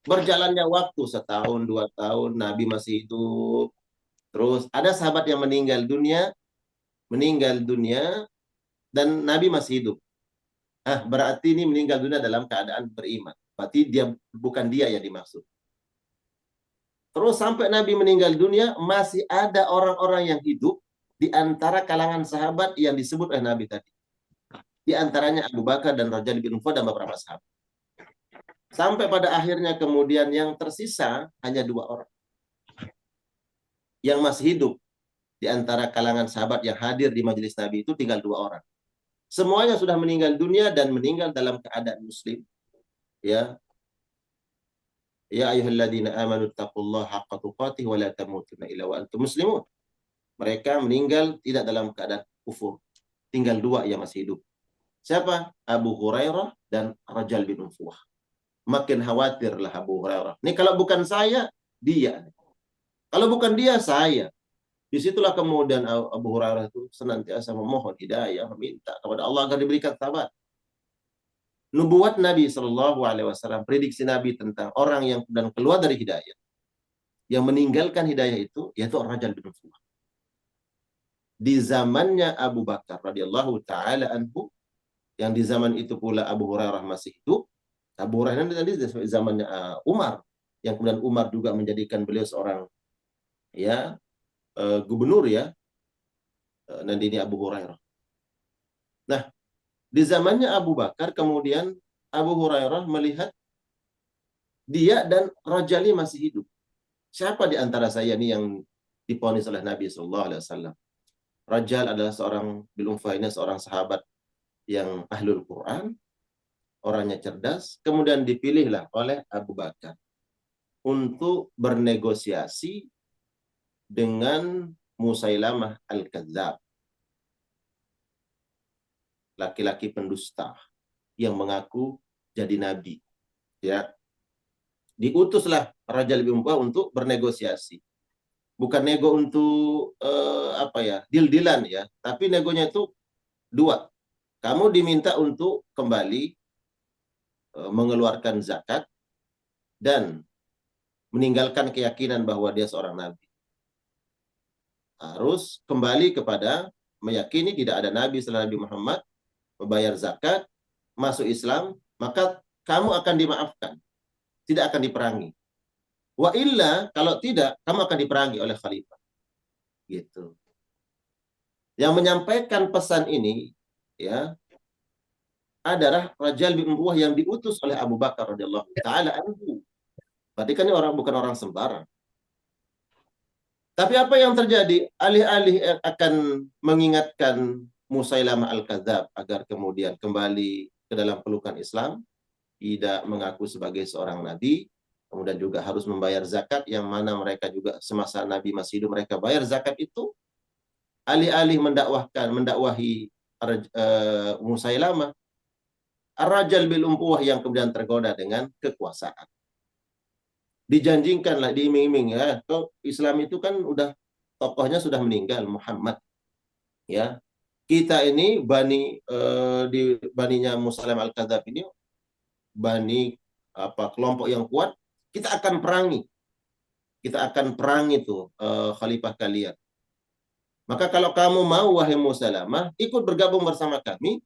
Berjalannya waktu 1 tahun, 2 tahun, Nabi masih hidup. Terus ada sahabat yang meninggal dunia dan Nabi masih hidup. Berarti ini meninggal dunia dalam keadaan beriman. Berarti bukan dia yang dimaksud. Terus sampai Nabi meninggal dunia, masih ada orang-orang yang hidup di antara kalangan sahabat yang disebut oleh Nabi tadi. Di antaranya Abu Bakar dan Rajal bin Auf dan beberapa sahabat. Sampai pada akhirnya kemudian yang tersisa hanya 2 orang. Yang masih hidup di antara kalangan sahabat yang hadir di majelis Nabi itu tinggal 2 orang. Semuanya sudah meninggal dunia dan meninggal dalam keadaan muslim. Ya. Ya ayyuhalladzina amanu taqullaha haqqa tuqatih wa la tamutunna illa wa antum muslimun. Mereka meninggal tidak dalam keadaan kufur. Tinggal 2 yang masih hidup. Siapa? Abu Hurairah dan Rajal bin Unfuah. Makin khawatirlah Abu Hurairah. Ini kalau bukan saya, dia. Kalau bukan dia, saya. Disitulah kemudian Abu Hurairah itu senantiasa memohon hidayah, meminta kepada Allah agar diberikan sabar. Nubuat Nabi SAW, prediksi Nabi tentang orang yang dan keluar dari hidayah, yang meninggalkan hidayah itu, yaitu Rajal bin Unfuah. Di zamannya Abu Bakar radhiyallahu taala anhu, yang di zaman itu pula Abu Hurairah masih hidup. Abu Hurairah tadi zamannya Umar, yang kemudian Umar juga menjadikan beliau seorang gubernur nanti ini Abu Hurairah. Nah, di zamannya Abu Bakar kemudian Abu Hurairah melihat dia dan Rajali masih hidup. Siapa di antara saya ini yang diponis oleh Nabi SAW? Rajal adalah seorang bin Unfuah, seorang sahabat yang ahlul Quran, orangnya cerdas, kemudian dipilihlah oleh Abu Bakar untuk bernegosiasi dengan Musailamah Al-Kadzab, laki-laki pendusta yang mengaku jadi nabi. Ya, diutuslah Rajal bin Unfuah untuk bernegosiasi. Bukan nego untuk deal-dealan ya, tapi negonya itu 2. Kamu diminta untuk kembali mengeluarkan zakat dan meninggalkan keyakinan bahwa dia seorang nabi. Harus kembali kepada meyakini tidak ada nabi setelah Nabi Muhammad, membayar zakat, masuk Islam, maka kamu akan dimaafkan, tidak akan diperangi. Wa illa, kalau tidak, kamu akan diperangi oleh khalifah. Gitu. Yang menyampaikan pesan ini adalah Rajal bin Unfuah yang diutus oleh Abu Bakar radhiyallahu taala anhu. Berarti kan ini bukan orang sembarang. Tapi apa yang terjadi? Alih-alih akan mengingatkan Musailamah Al-Kadzab agar kemudian kembali ke dalam pelukan Islam, tidak mengaku sebagai seorang nabi, kemudian juga harus membayar zakat, yang mana mereka juga semasa Nabi masih hidup mereka bayar zakat itu. Alih-alih mendakwahi Musailamah, Ar-Rajal bin Unfuah yang kemudian tergoda dengan kekuasaan. Dijanjikanlah, diiming-iming Islam itu kan tokohnya sudah meninggal, Muhammad. Ya. Kita ini baninya Musailamah Al-Kadzab ini kelompok yang kuat, kita akan perangi. Kita akan perangi itu khalifah kalian. Maka kalau kamu mau, wahai Musailamah, ikut bergabung bersama kami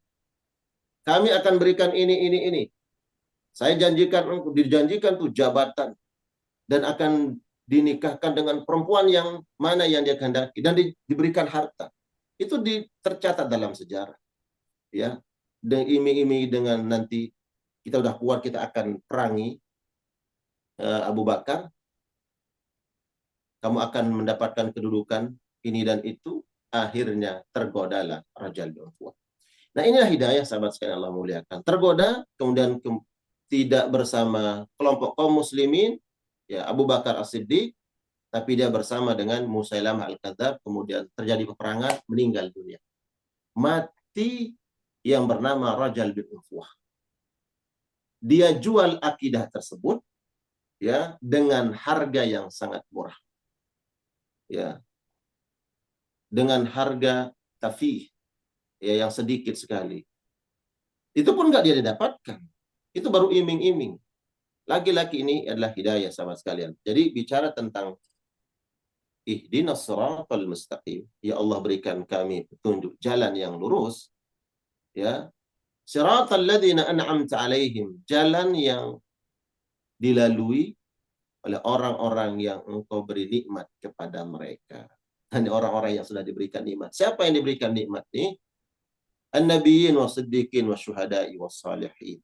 akan berikan ini. Saya dijanjikan tuh jabatan dan akan dinikahkan dengan perempuan yang mana yang dia kehendaki dan diberikan harta. Itu tercatat dalam sejarah. Ya. Dan iming-iming dengan nanti kita udah kuat, kita akan perangi Abu Bakar. Kamu akan mendapatkan kedudukan ini dan itu. Akhirnya tergodalah Rajal bin Unfuah. Nah, inilah hidayah sahabat sekalian Allah muliakan. Tergoda, kemudian tidak bersama kelompok kaum muslimin, Abu Bakar As-Siddiq, tapi dia bersama dengan Musailamah Al-Kadzab, kemudian terjadi peperangan, meninggal dunia. Mati yang bernama Rajal bin Unfuah. Dia jual akidah tersebut ya dengan harga yang sangat murah. Ya. Dengan harga tafih ya yang sedikit sekali. Itu pun nggak dia dapatkan. Itu baru iming-iming. Lagi-lagi ini adalah hidayah sama sekalian. Jadi bicara tentang ihdinas siratal mustaqim, ya Allah berikan kami petunjuk jalan yang lurus, ya. Siratal ladzina an'amta alaihim, jalan yang dilalui oleh orang-orang yang Engkau beri nikmat kepada mereka. Dan orang-orang yang sudah diberikan nikmat. Siapa yang diberikan nikmat ini? An-nabiyyin wa siddiqin wa syuhada'i wa salihin.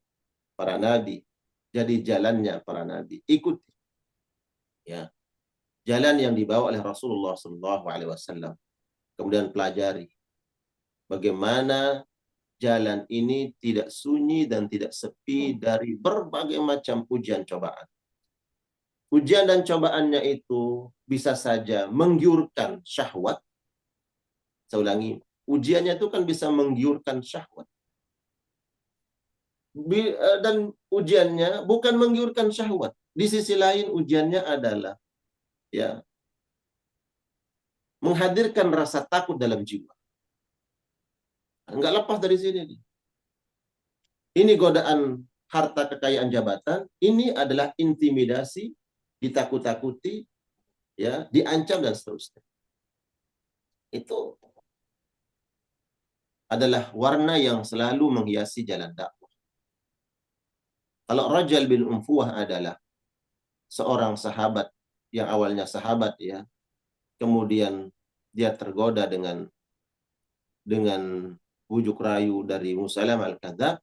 Para nabi. Jadi jalannya para nabi. Ikuti. Ya. Jalan yang dibawa oleh Rasulullah SAW. Kemudian pelajari bagaimana jalan ini tidak sunyi dan tidak sepi dari berbagai macam ujian cobaan. Ujian dan cobaannya itu bisa saja menggiurkan syahwat. Saya ulangi, ujiannya itu kan bisa menggiurkan syahwat. Dan ujiannya bukan menggiurkan syahwat. Di sisi lain ujiannya adalah ya menghadirkan rasa takut dalam jiwa. Enggak lepas dari sini. Ini godaan harta kekayaan jabatan, ini adalah intimidasi, ditakut-takuti, ya, diancam dan seterusnya. Itu adalah warna yang selalu menghiasi jalan dakwah. Kalau Rajal bin Unfuah adalah seorang sahabat yang awalnya sahabat ya, kemudian dia tergoda dengan bujuk rayu dari Musailamah al-Kadzdzab.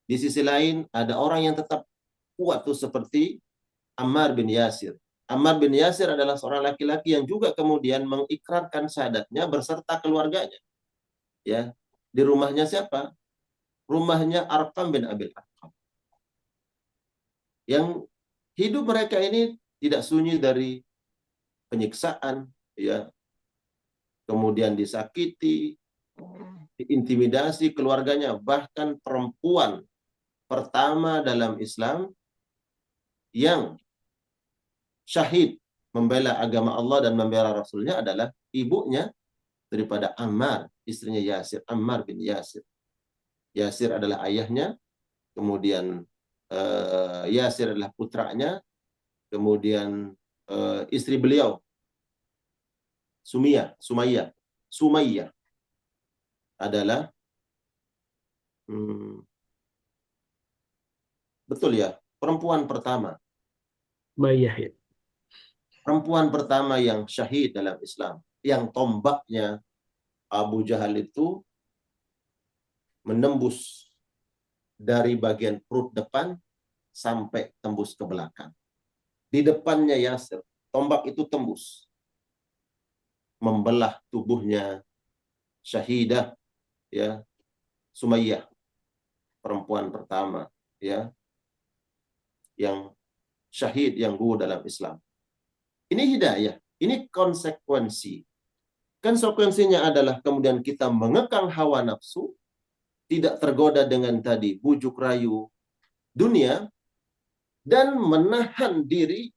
Di sisi lain ada orang yang tetap kuat tuh seperti Ammar bin Yasir. Ammar bin Yasir adalah seorang laki-laki yang juga kemudian mengikrarkan syahadatnya berserta keluarganya. Ya, di rumahnya siapa? Rumahnya Arqam bin Abil Arqam. Yang hidup mereka ini tidak sunyi dari penyiksaan, ya. Kemudian disakiti, diintimidasi keluarganya, bahkan perempuan pertama dalam Islam yang syahid membela agama Allah dan membela Rasulnya adalah ibunya daripada Ammar, istrinya Yasir, Ammar bin Yasir. Yasir adalah ayahnya, kemudian Yasir adalah putranya, kemudian istri beliau Sumayyah adalah betul ya, perempuan pertama. Mayyah ya. Perempuan pertama yang syahid dalam Islam, yang tombaknya Abu Jahal itu menembus dari bagian perut depan sampai tembus ke belakang. Di depannya Yasir, tombak itu tembus, membelah tubuhnya syahidah, ya, Sumayyah, perempuan pertama, ya, yang syahid, yang gugur dalam Islam. Ini hidayah, ini konsekuensi. Konsekuensinya adalah kemudian kita mengekang hawa nafsu, tidak tergoda dengan tadi bujuk rayu dunia, dan menahan diri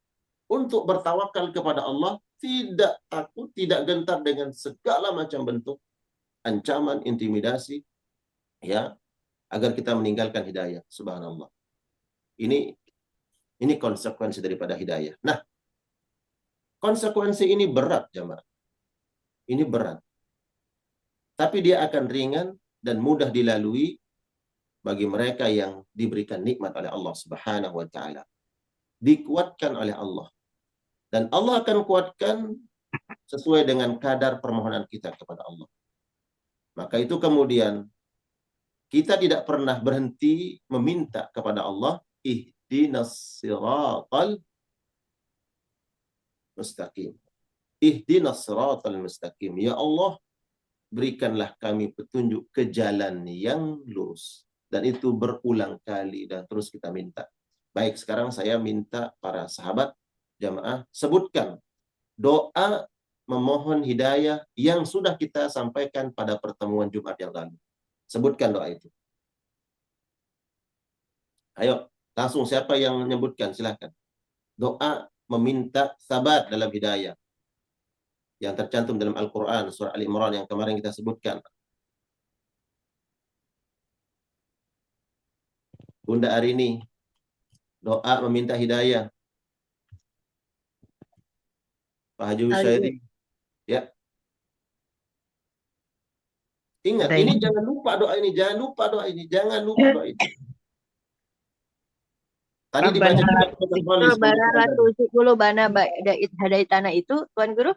untuk bertawakal kepada Allah, tidak takut, tidak gentar dengan segala macam bentuk ancaman, intimidasi, ya, agar kita meninggalkan hidayah. Subhanallah. Ini konsekuensi daripada hidayah. Nah, konsekuensi ini berat, jamaah. Ini berat. Tapi dia akan ringan dan mudah dilalui bagi mereka yang diberikan nikmat oleh Allah Subhanahu wa taala. Dikuatkan oleh Allah. Dan Allah akan kuatkan sesuai dengan kadar permohonan kita kepada Allah. Maka itu kemudian kita tidak pernah berhenti meminta kepada Allah, ihdinas siratal mustaqim. Ihdinas siratal mustaqim. Ya Allah, berikanlah kami petunjuk ke jalan yang lurus. Dan itu berulang kali dan terus kita minta. Baik, sekarang saya minta para sahabat jamaah sebutkan doa memohon hidayah yang sudah kita sampaikan pada pertemuan Jumat yang lalu. Sebutkan doa itu. Ayo, langsung siapa yang menyebutkan? Silahkan. Doa meminta sabat dalam hidayah yang tercantum dalam Al-Quran, surah Al-Imran yang kemarin kita sebutkan. Bunda Arini, doa meminta hidayah. Pak Haji Husairi, ya. Ingat, Ada ini yang- jangan lupa doa ini, jangan lupa doa ini, jangan lupa doa ini. Tadi dibaca Rabbana juga Prof. Rabbana la tuzigh qulubana ba'da idh hadaitana itu Tuan Guru.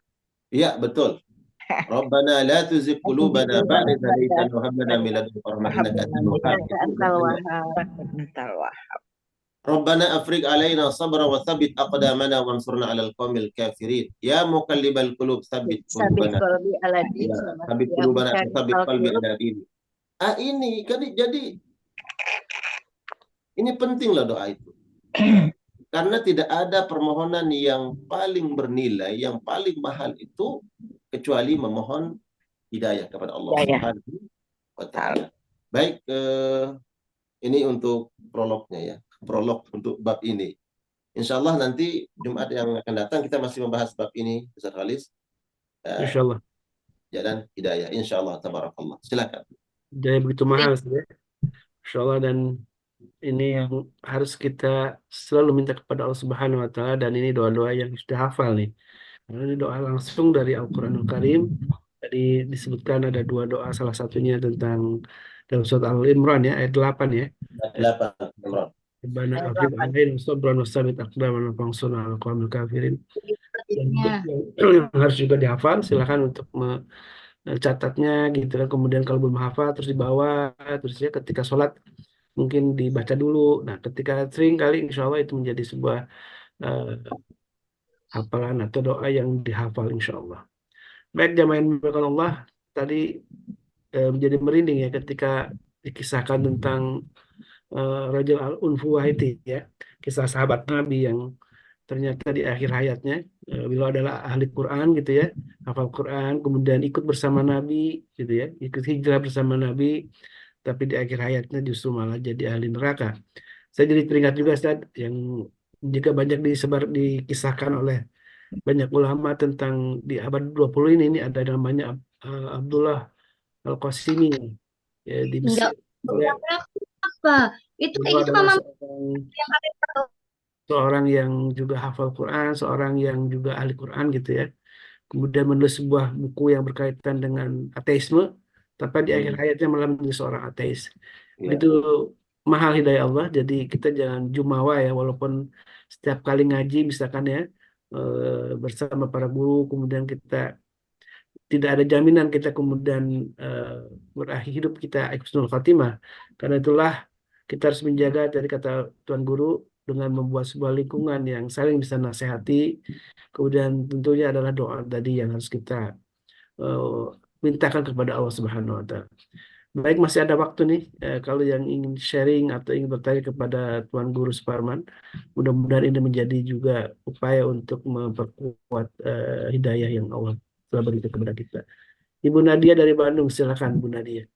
Iya, betul. Rabbana la tuzigh qulubana ba'da idh hadaitana wa hab lana min ladunka rahmah innaka antal wahhab. Antal wahhab. Antal wahhab. Rabbana afriq alaina sabra wa thabbit aqdamana wansurna 'alal qaumil kafirin. Ya muqallibal qulub tsabbit Sabit qulubana. qalbi ala din. Ya, tsabbit qulubana wa tsabbit qalbi ala din. Ini kan jadi ini penting loh doa itu. Karena tidak ada permohonan yang paling bernilai, yang paling mahal itu kecuali memohon hidayah kepada Allah Subhanahu wa Ta'ala. Baik, ini untuk prolognya ya, prolog untuk bab ini. Insya Allah nanti Jumat yang akan datang kita masih membahas bab ini, Ustaz Khalis. Insya Allah. Jalan hidayah, insya Allah, tabarakallah. Silakan. Jadi begitu mahal sih ya. Insya Allah, dan ini yang harus kita selalu minta kepada Allah Subhanahu wa Ta'ala, dan ini doa-doa yang sudah hafal nih. Karena ini doa langsung dari Al-Quranul Karim. Tadi disebutkan ada dua doa, salah satunya tentang dalam surat Al-Imran ya, ayat 8 ya. 8 Imran. Rabbana afrigh alaina sabran wa tsabbit aqdamana wansurna 'alal qaumil kafirin. Yang harus juga dihafal, silakan untuk mencatatnya gitu kan. Kemudian kalau belum hafal terus dibawa, terus ya ketika sholat mungkin dibaca dulu. Nah, ketika sering kali insya Allah itu menjadi sebuah eh, hafalan atau doa yang dihafal insya Allah. Baik jamaah yang dimuliakan Allah, tadi menjadi merinding ya ketika dikisahkan tentang Rajul Al-Unfuwah itu ya, kisah sahabat Nabi yang ternyata di akhir hayatnya beliau adalah ahli Quran gitu ya, hafal Quran, kemudian ikut bersama Nabi gitu ya, ikut hijrah bersama Nabi, tapi di akhir hayatnya justru malah jadi ahli neraka. Saya jadi teringat juga Ustaz, yang juga banyak disebar dikisahkan oleh banyak ulama tentang di abad 20 ini ada namanya Abdullah Al-Qasimi ya, di Mesir. Enggak apa. Beliau Itu adalah mama seorang yang juga hafal Quran, seorang yang juga ahli Quran gitu ya. Kemudian menulis sebuah buku yang berkaitan dengan ateisme, tapi di akhir hayatnya malah menjadi seorang ateis. Ya. Itu mahal hidayah Allah, jadi kita jangan jumawa ya, walaupun setiap kali ngaji misalkan ya bersama para guru, kemudian kita tidak ada jaminan kita kemudian berakhir hidup kita husnul khatimah. Karena itulah kita harus menjaga dari kata Tuan Guru dengan membuat sebuah lingkungan yang saling bisa nasihati. Kemudian tentunya adalah doa tadi yang harus kita eh, mintakan kepada Allah Subhanahu wa Ta'ala. Baik, masih ada waktu nih kalau yang ingin sharing atau ingin bertanya kepada Tuan Guru Suparman, mudah-mudahan ini menjadi juga upaya untuk memperkuat hidayah yang Allah telah berikan kepada kita. Ibu Nadia dari Bandung, silakan Bu Nadia.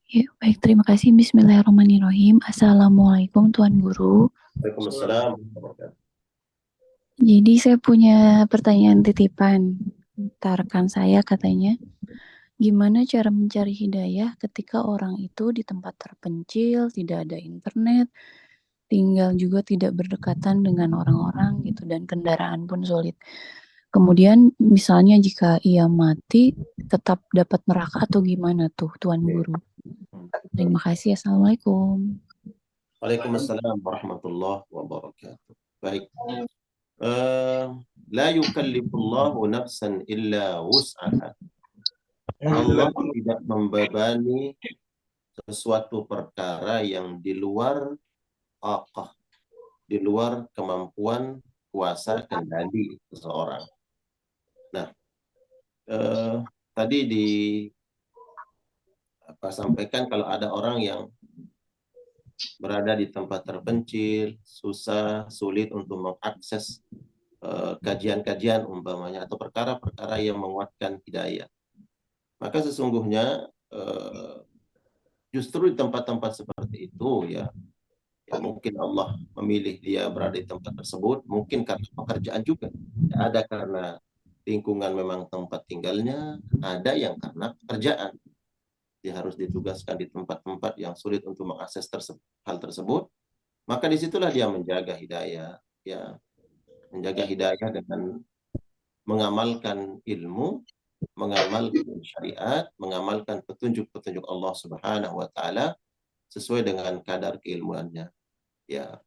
Ya, baik, terima kasih. Bismillahirrahmanirrahim. Assalamualaikum Tuan Guru. Waalaikumsalam. Jadi saya punya pertanyaan titipan. Rekan saya katanya, gimana cara mencari hidayah ketika orang itu di tempat terpencil, tidak ada internet, tinggal juga tidak berdekatan dengan orang-orang gitu, dan kendaraan pun sulit. Kemudian misalnya jika ia mati, tetap dapat neraka atau gimana tuh Tuan Guru? Terima kasih. Assalamualaikum. Waalaikumsalam warahmatullahi wabarakatuh. Baik. La yukallifullahu nafsan illa wus'aha. Allah tidak membebani sesuatu perkara yang di luar akal, di luar kemampuan, kuasa, kendali seseorang. Nah, tadi sampaikan kalau ada orang yang berada di tempat terpencil, susah, sulit untuk mengakses kajian-kajian umpamanya atau perkara-perkara yang menguatkan hidayah. Maka sesungguhnya justru di tempat-tempat seperti itu ya mungkin Allah memilih dia berada di tempat tersebut, mungkin karena pekerjaan juga. Ada karena lingkungan memang tempat tinggalnya, ada yang karena pekerjaan. Dia harus ditugaskan di tempat-tempat yang sulit untuk mengakses hal tersebut. Maka disitulah dia menjaga hidayah, ya, menjaga hidayah dengan mengamalkan ilmu, mengamalkan syariat, mengamalkan petunjuk-petunjuk Allah Subhanahu wa taala sesuai dengan kadar keilmuannya. Ya,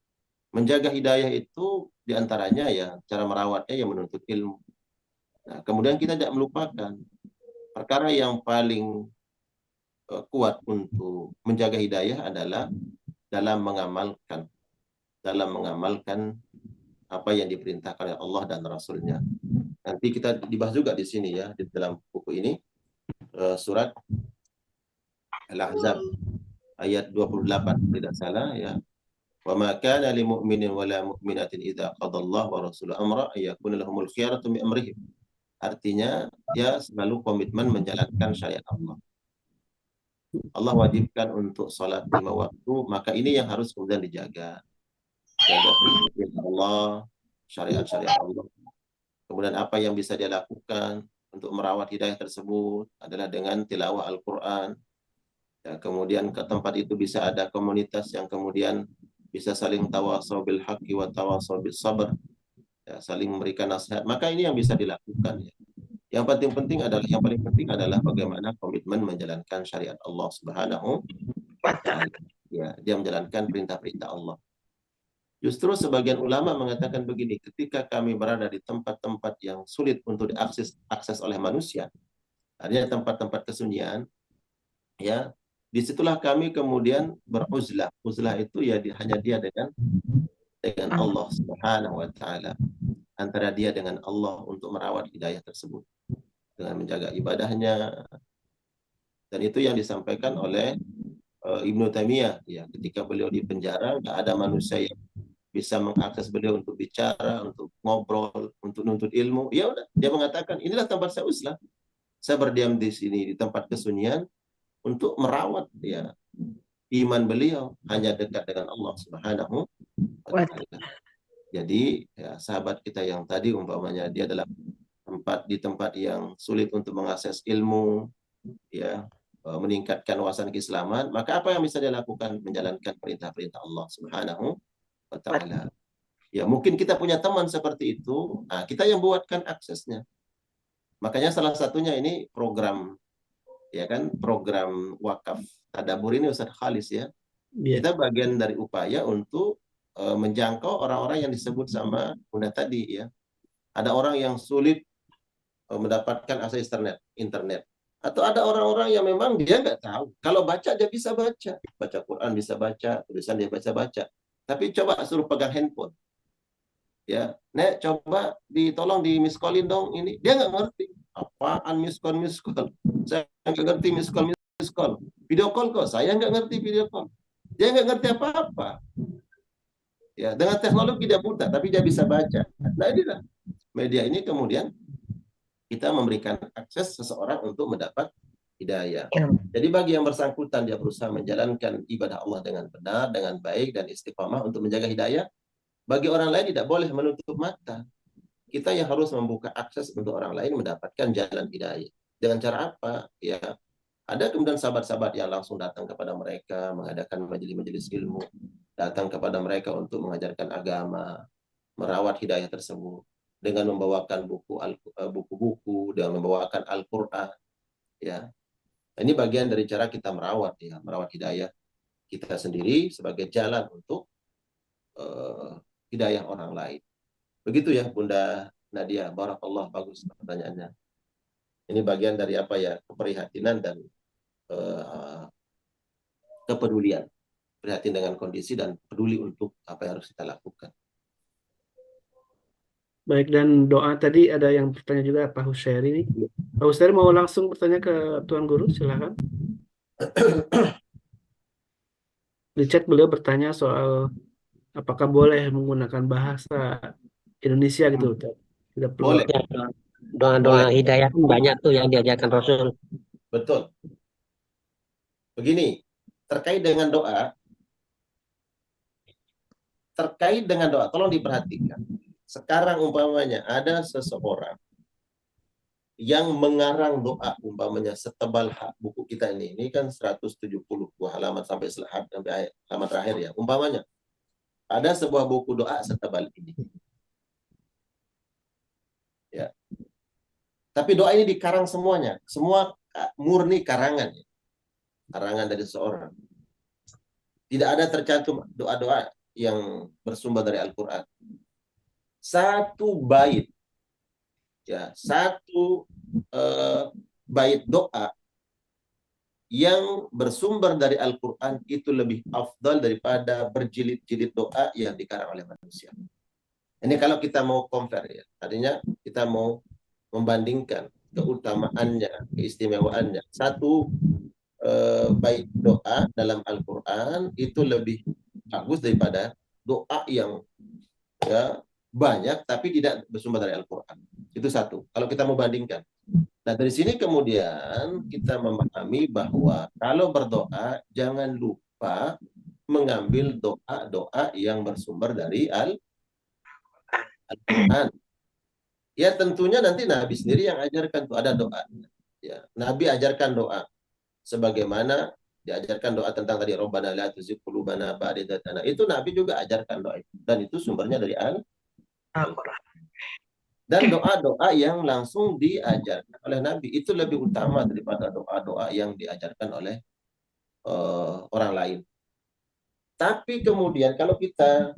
menjaga hidayah itu diantaranya ya cara merawatnya yang menuntut ilmu. Nah, kemudian kita tidak melupakan perkara yang paling kuat untuk menjaga hidayah adalah dalam mengamalkan apa yang diperintahkan oleh Allah dan Rasulnya. Nanti kita dibahas juga di sini ya, di dalam buku ini, surat Al-Ahzab ayat 28 tidak salah ya. Wa ma kana lil mu'minin wa la mu'minatin idza qadallahu wa rasuluhu amra ay yakuna lahumul khiyaratu min amrihim. Artinya dia selalu komitmen menjalankan syariat Allah. Allah wajibkan untuk salat 5 waktu, maka ini yang harus kemudian dijaga. Jaga perintah Allah, syariat-syariat Allah. Kemudian apa yang bisa dia lakukan untuk merawat hidayah tersebut adalah dengan tilawah Al-Quran. Ya, kemudian ke tempat itu bisa ada komunitas yang kemudian bisa saling tawasau bil haqqi wa tawasau bis sabr, ya, saling memberikan nasihat. Maka ini yang bisa dilakukan ya. Yang paling penting adalah bagaimana komitmen menjalankan syariat Allah Subhanahu wa taala. Ya, dia menjalankan perintah-perintah Allah. Justru sebagian ulama mengatakan begini, ketika kami berada di tempat-tempat yang sulit untuk diakses oleh manusia, artinya tempat-tempat kesunyian, ya, disitulah kami kemudian beruzlah. Uzlah itu ya hanya dia dengan Allah Subhanahu wa taala, antara dia dengan Allah untuk merawat hidayah tersebut dengan menjaga ibadahnya. Dan itu yang disampaikan oleh Ibnu Taimiyah ya, ketika beliau di penjara, nggak ada manusia yang bisa mengakses beliau untuk bicara, untuk ngobrol, untuk nuntut ilmu. Ya udah, dia mengatakan inilah tempat saya uzlah. Saya berdiam di sini di tempat kesunyian untuk merawat ya iman beliau, hanya dekat dengan Allah Subhanahu wa taala. Jadi ya, sahabat kita yang tadi umpamanya dia adalah di tempat yang sulit untuk mengakses ilmu, ya, meningkatkan wawasan keislaman, maka apa yang bisa dia lakukan? Menjalankan perintah-perintah Allah Subhanahu wa taala. Ya, mungkin kita punya teman seperti itu, nah kita yang buatkan aksesnya. Makanya salah satunya ini program, ya kan, program wakaf tadabbur ini Ustaz Khalis ya. Kita bagian dari upaya untuk menjangkau orang-orang yang disebut sama Bunda tadi ya. Ada orang yang sulit mendapatkan akses internet. Atau ada orang-orang yang memang dia nggak tahu. Kalau baca dia bisa baca Quran bisa baca, tulisan dia baca. Tapi coba suruh pegang handphone. Ya, Nek, coba tolong di miss callin dong ini. Dia nggak ngerti. Apaan miss call? Saya nggak ngerti miss call. Video call kok, saya nggak ngerti video call. Dia nggak ngerti apa-apa. Ya, dengan teknologi dia buta, tapi dia bisa baca. Nah, inilah media ini kemudian kita memberikan akses seseorang untuk mendapat hidayah. Jadi bagi yang bersangkutan dia berusaha menjalankan ibadah Allah dengan benar, dengan baik dan istiqamah untuk menjaga hidayah. Bagi orang lain tidak boleh menutup mata. Kita yang harus membuka akses untuk orang lain mendapatkan jalan hidayah. Dengan cara apa? Ya, ada kemudian sahabat-sahabat yang langsung datang kepada mereka, mengadakan majelis-majelis ilmu, datang kepada mereka untuk mengajarkan agama, merawat hidayah tersebut dengan membawakan buku-buku, dengan membawakan Al-Quran. Ya, ini bagian dari cara kita merawat hidayah kita sendiri sebagai jalan untuk hidayah orang lain. Begitu ya Bunda Nadia, barakallah, bagus pertanyaannya. Ini bagian dari apa ya, keprihatinan dan kepedulian, prihatin dengan kondisi dan peduli untuk apa yang harus kita lakukan. Baik, dan doa tadi ada yang bertanya juga Pak Hussein ini. Pak Hussein mau langsung bertanya ke Tuan Guru, silakan. Di chat beliau bertanya soal apakah boleh menggunakan bahasa Indonesia gitu. Tidak perlu. Boleh. Ya, doa-doa hidayah pun banyak tuh yang diajarkan Rasul. Betul. Begini, terkait dengan doa, tolong diperhatikan. Sekarang umpamanya ada seseorang yang mengarang doa, umpamanya setebal buku kita ini kan 170 halaman sampai halaman terakhir ya. Umpamanya ada sebuah buku doa setebal ini. Ya. Tapi doa ini dikarang semuanya, semua murni karangan, karangan dari seseorang. Tidak ada tercantum doa-doa yang bersumber dari Al-Quran. Satu bait, ya, satu bait doa yang bersumber dari Al-Quran itu lebih afdal daripada berjilid-jilid doa yang dikarang oleh manusia. Ini kalau kita mau compare ya, artinya kita mau membandingkan keutamaannya, keistimewaannya. Satu bait doa dalam Al-Quran itu lebih bagus daripada doa yang ya banyak tapi tidak bersumber dari Al-Quran. Itu satu. Kalau kita mau bandingkan. Nah, dari sini kemudian kita memahami bahwa kalau berdoa jangan lupa mengambil doa-doa yang bersumber dari Al-Quran. Ya tentunya nanti Nabi sendiri yang ajarkan tuh ada doa. Ya, Nabi ajarkan doa sebagaimana diajarkan doa tentang tadi Rabbana la tuzigh qulubana ba'da idh hadaytana. Itu Nabi juga ajarkan doa itu dan itu sumbernya dari Al-Quran. Dan doa-doa yang langsung diajarkan oleh Nabi itu lebih utama daripada doa-doa yang diajarkan oleh orang lain. Tapi kemudian kalau kita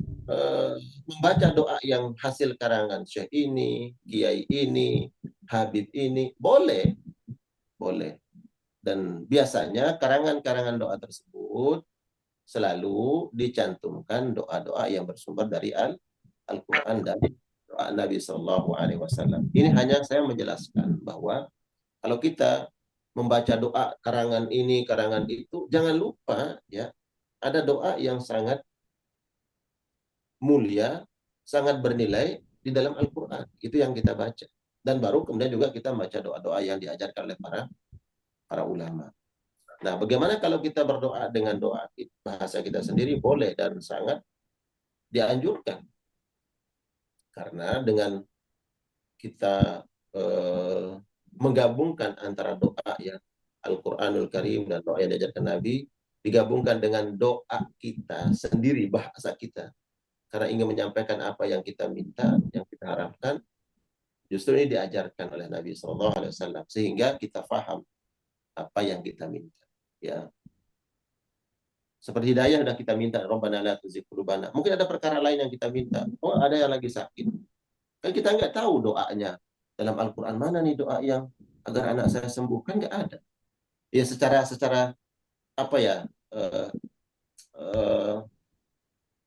membaca doa yang hasil karangan Syekh ini, Kiai ini, Habib ini, boleh. Dan biasanya karangan-karangan doa tersebut selalu dicantumkan doa-doa yang bersumber dari Al-Quran dan doa Nabi SAW. Ini hanya saya menjelaskan bahwa kalau kita membaca doa karangan ini, karangan itu, jangan lupa ya ada doa yang sangat mulia, sangat bernilai di dalam Al-Quran. Itu yang kita baca. Dan baru kemudian juga kita baca doa-doa yang diajarkan oleh para ulama. Nah, bagaimana kalau kita berdoa dengan doa bahasa kita sendiri? Boleh dan sangat dianjurkan. Karena dengan kita menggabungkan antara doa yang Al-Quranul Karim dan doa yang diajarkan Nabi, digabungkan dengan doa kita sendiri, bahasa kita. Karena ingin menyampaikan apa yang kita minta, yang kita harapkan, justru ini diajarkan oleh Nabi SAW. Sehingga kita paham apa yang kita minta. Ya. Seperti hidayah sudah kita minta, Rabbana la tuzigh qulubana. Mungkin ada perkara lain yang kita minta. Oh, ada yang lagi sakit. Kan kita nggak tahu doanya. Dalam Al-Quran mana nih doa yang agar anak saya sembuh? Kan nggak ada. Ya secara apa ya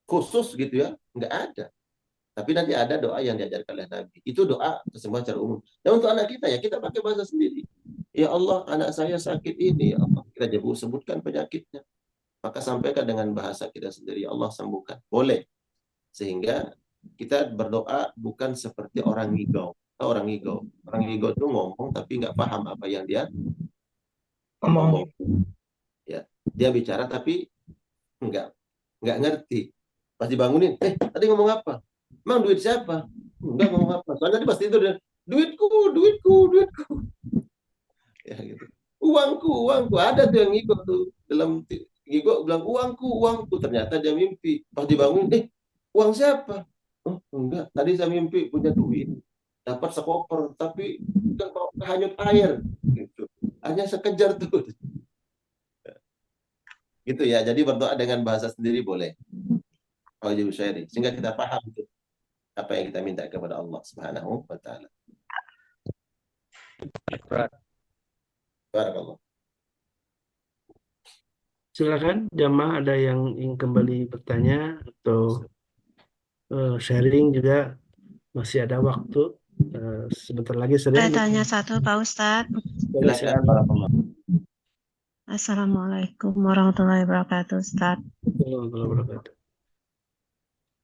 khusus gitu ya, nggak ada. Tapi nanti ada doa yang diajarkan oleh Nabi. Itu doa kesembuhan secara umum. Dan untuk anak kita ya kita pakai bahasa sendiri. Ya Allah, anak saya sakit ini. Ya Allah, kita sebutkan penyakitnya. Maka sampaikan dengan bahasa kita sendiri, ya Allah sembuhkan. Boleh. Sehingga kita berdoa bukan seperti orang ngigau. Orang ngigau itu ngomong tapi nggak paham apa yang dia ngomong. Ya, dia bicara tapi nggak ngerti. Pas dibangunin, tadi ngomong apa? Emang duit siapa? Enggak ngomong apa. Soalnya dia pasti itu dia, duitku. Ya gitu. Uangku. Ada tuh yang ngigau tuh dalam ngigau bilang uangku. Ternyata dia mimpi. Pas dibangunin, uang siapa? Oh, enggak. Tadi saya mimpi punya duit. Dapat sekoper, tapi kan hanyut air. Gitu. Hanya sekejar tuh. Gitu ya. Jadi berdoa dengan bahasa sendiri boleh. Sehingga kita paham tuh apa yang kita minta kepada Allah Subhanahu wa taala. Barakallah. Silakan jamaah ada yang ingin kembali bertanya atau sharing juga masih ada waktu. Sebentar lagi Saya tanya satu Pak Ustadz. Barakallah. Assalamualaikum warahmatullahi wabarakatuh Ustadz.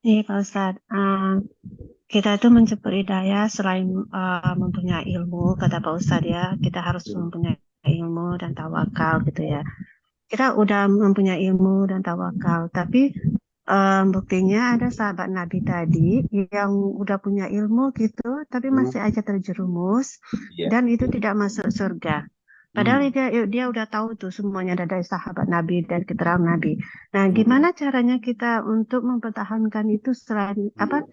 Iya Pak Ustadz, kita itu mencari hidayah selain mempunyai ilmu, kata Pak Ustadz ya, kita harus mempunyai ilmu dan tawakal gitu ya. kita udah mempunyai ilmu dan tawakal, tapi buktinya ada sahabat Nabi tadi yang udah punya ilmu gitu, tapi masih aja terjerumus Ya. dan itu tidak masuk surga. Padahal dia udah tahu tuh semuanya dari sahabat Nabi dan keterangan Nabi. Nah, gimana caranya kita untuk mempertahankan itu selain apa?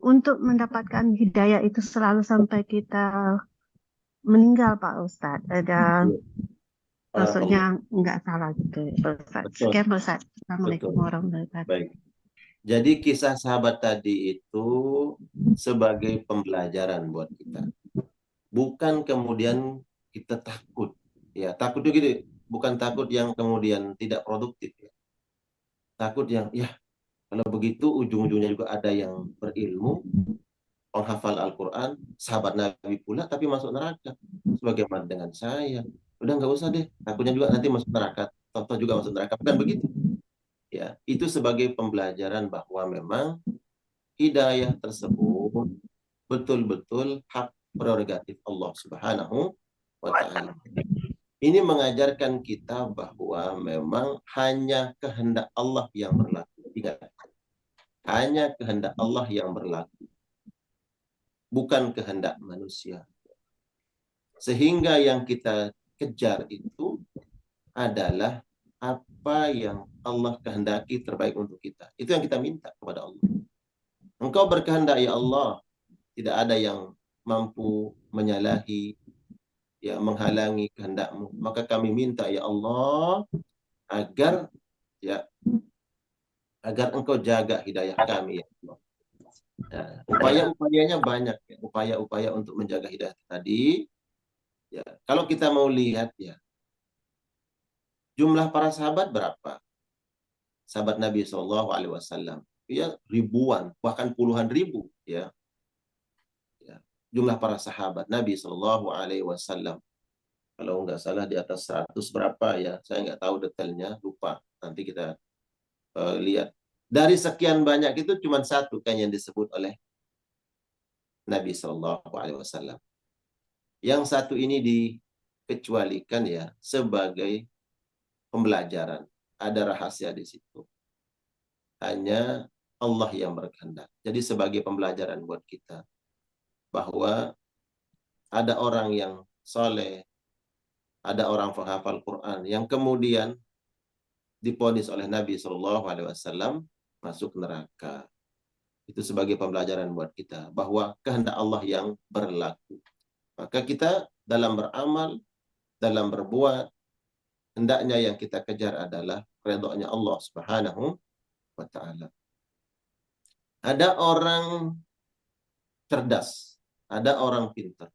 Untuk mendapatkan hidayah itu selalu sampai kita meninggal, Pak Ustadz. Dan maksudnya nggak salah gitu, Pak Ustadz. Betul. Sekian, Pak Ustadz. Assalamualaikum Betul. warahmatullahi wabarakatuh. Baik. Jadi kisah sahabat tadi itu sebagai pembelajaran buat kita. Bukan kemudian kita takut. Ya, takut itu gitu. Bukan takut yang kemudian tidak produktif. Ya. Takut yang, ya kalau begitu ujung-ujungnya juga ada yang berilmu, penghafal Al-Quran, sahabat Nabi pula, tapi masuk neraka. Sebagaimana dengan saya. Udah nggak usah deh, takutnya juga nanti masuk neraka. Contoh juga masuk neraka. Bukan begitu. Ya, itu sebagai pembelajaran bahwa memang hidayah tersebut betul-betul hak prerogatif Allah Subhanahu wa Ta'ala. Ini mengajarkan kita bahwa memang hanya kehendak Allah yang berlaku. Ingat, hanya kehendak Allah yang berlaku, bukan kehendak manusia. Sehingga yang kita kejar itu adalah apa yang Allah kehendaki terbaik untuk kita. Itu yang kita minta kepada Allah. Engkau berkehendak, ya Allah, tidak ada yang mampu menyalahi, ya, menghalangi kehendakmu. Maka kami minta, ya Allah, agar engkau jaga hidayah kami, ya Allah. Nah, upaya-upayanya banyak, ya. Upaya-upaya untuk menjaga hidayah tadi. Ya, kalau kita mau lihat, ya, jumlah para sahabat berapa? Sahabat Nabi SAW, ya, ribuan, bahkan puluhan ribu, ya. Jumlah para sahabat Nabi SAW. Kalau nggak salah di atas 100 berapa, ya. Saya nggak tahu detailnya, lupa. Nanti kita lihat. Dari sekian banyak itu cuma satu kan yang disebut oleh Nabi SAW. Yang satu ini dikecualikan, ya, sebagai pembelajaran. Ada rahasia di situ. Hanya Allah yang berkehendak. Jadi sebagai pembelajaran buat kita. Bahwa ada orang yang soleh, ada orang penghafal Quran yang kemudian diponis oleh Nabi SAW masuk neraka. Itu sebagai pembelajaran buat kita bahwa kehendak Allah yang berlaku. Maka kita dalam beramal, dalam berbuat, hendaknya yang kita kejar adalah redha-Nya Allah Subhanahu wa Ta'ala. Ada orang cerdas, ada orang pintar,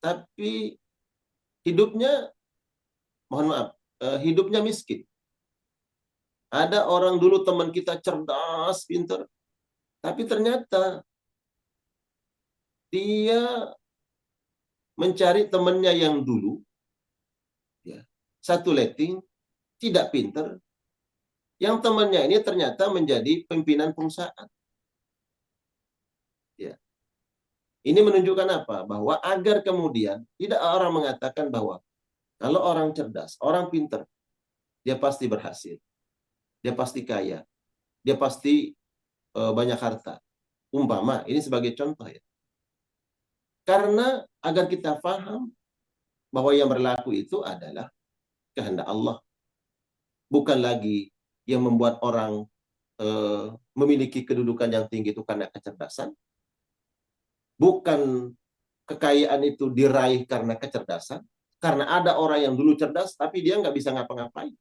tapi hidupnya, mohon maaf, hidupnya miskin. Ada orang dulu teman kita cerdas, pintar, tapi ternyata dia mencari temannya yang dulu, ya, satu letting, tidak pintar, yang temannya ini ternyata menjadi pimpinan perusahaan. Ya. Ini menunjukkan apa? Bahwa agar kemudian tidak orang mengatakan bahwa kalau orang cerdas, orang pintar, dia pasti berhasil, dia pasti kaya, dia pasti banyak harta. Umpama, ini sebagai contoh, ya. Karena agar kita paham bahwa yang berlaku itu adalah kehendak Allah. Bukan lagi yang membuat orang memiliki kedudukan yang tinggi itu karena kecerdasan. Bukan kekayaan itu diraih karena kecerdasan. Karena ada orang yang dulu cerdas, tapi dia nggak bisa ngapa-ngapain.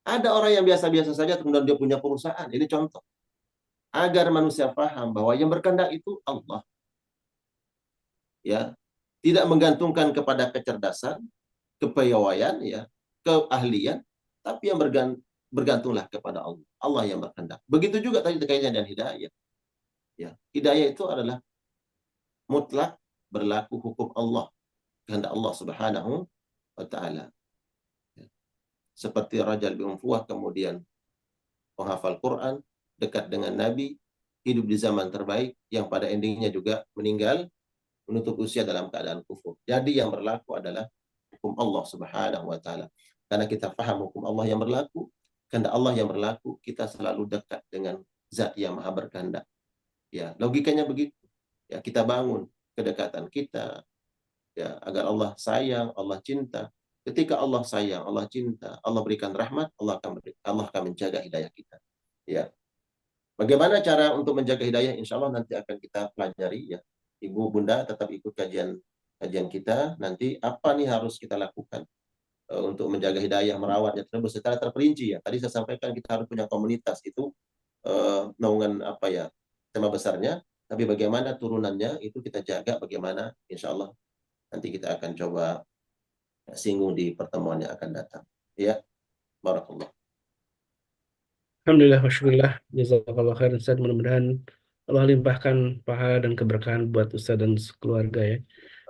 Ada orang yang biasa-biasa saja, kemudian dia punya perusahaan. Ini contoh. Agar manusia paham bahwa yang berkehendak itu Allah. Ya, tidak menggantungkan kepada kecerdasan, kepiawaian, ya, keahlian, tapi yang bergantunglah kepada Allah. Allah yang berkehendak. Begitu juga tadi terkaitnya dengan hidayah. Ya, hidayah itu adalah mutlak berlaku hukum Allah, kehendak Allah Subhanahu wa Ta'ala. Ya. Seperti Rajal bin Fuah kemudian penghafal Quran, dekat dengan Nabi, hidup di zaman terbaik, yang pada endingnya juga meninggal, menutup usia dalam keadaan kufur. Jadi yang berlaku adalah hukum Allah Subhanahu wa Ta'ala. Karena kita paham hukum Allah yang berlaku, kehendak Allah yang berlaku, kita selalu dekat dengan Zat yang Maha berkehendak. Ya, logikanya begitu. Ya, kita bangun kedekatan kita, ya, agar Allah sayang, Allah cinta. Ketika Allah sayang, Allah cinta, Allah berikan rahmat, Allah akan menjaga hidayah kita. Ya, bagaimana cara untuk menjaga hidayah? Insya Allah nanti akan kita pelajari, ya. Ibu Bunda tetap ikut kajian kita. Nanti apa nih harus kita lakukan untuk menjaga hidayah, merawatnya tersebut secara terperinci, ya. Tadi saya sampaikan kita harus punya komunitas itu naungan apa ya tema besarnya, tapi bagaimana turunannya itu kita jaga bagaimana, insya Allah nanti kita akan coba singgung di pertemuan yang akan datang. Ya, barakallah. Alhamdulillah, wasyukurillah, jazakallah khairan Ustaz. Mudah-mudahan Allah limpahkan pahala dan keberkahan buat Ustaz dan keluarga, ya.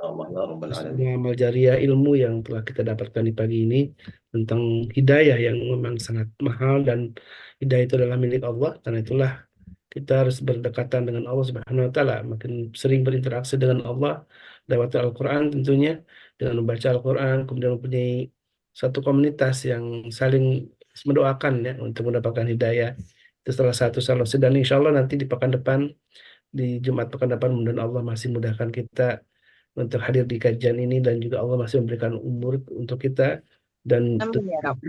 Allah ya Rabbal Alamin. Semua amal jariah ilmu yang telah kita dapatkan di pagi ini tentang hidayah yang memang sangat mahal, dan hidayah itu adalah milik Allah. Karena itulah kita harus berdekatan dengan Allah Subhanahu wa Ta'ala, makin sering berinteraksi dengan Allah lewat Al-Quran tentunya, dengan membaca Al-Quran, kemudian mempunyai satu komunitas yang saling mendoakan, ya, untuk mendapatkan hidayah. Itu salah satu solusi, dan insya Allah nanti di pekan depan, di Jumat pekan depan, mudah-mudahan Allah masih mudahkan kita untuk hadir di kajian ini, dan juga Allah masih memberikan umur untuk kita, dan Amin ya Rabb.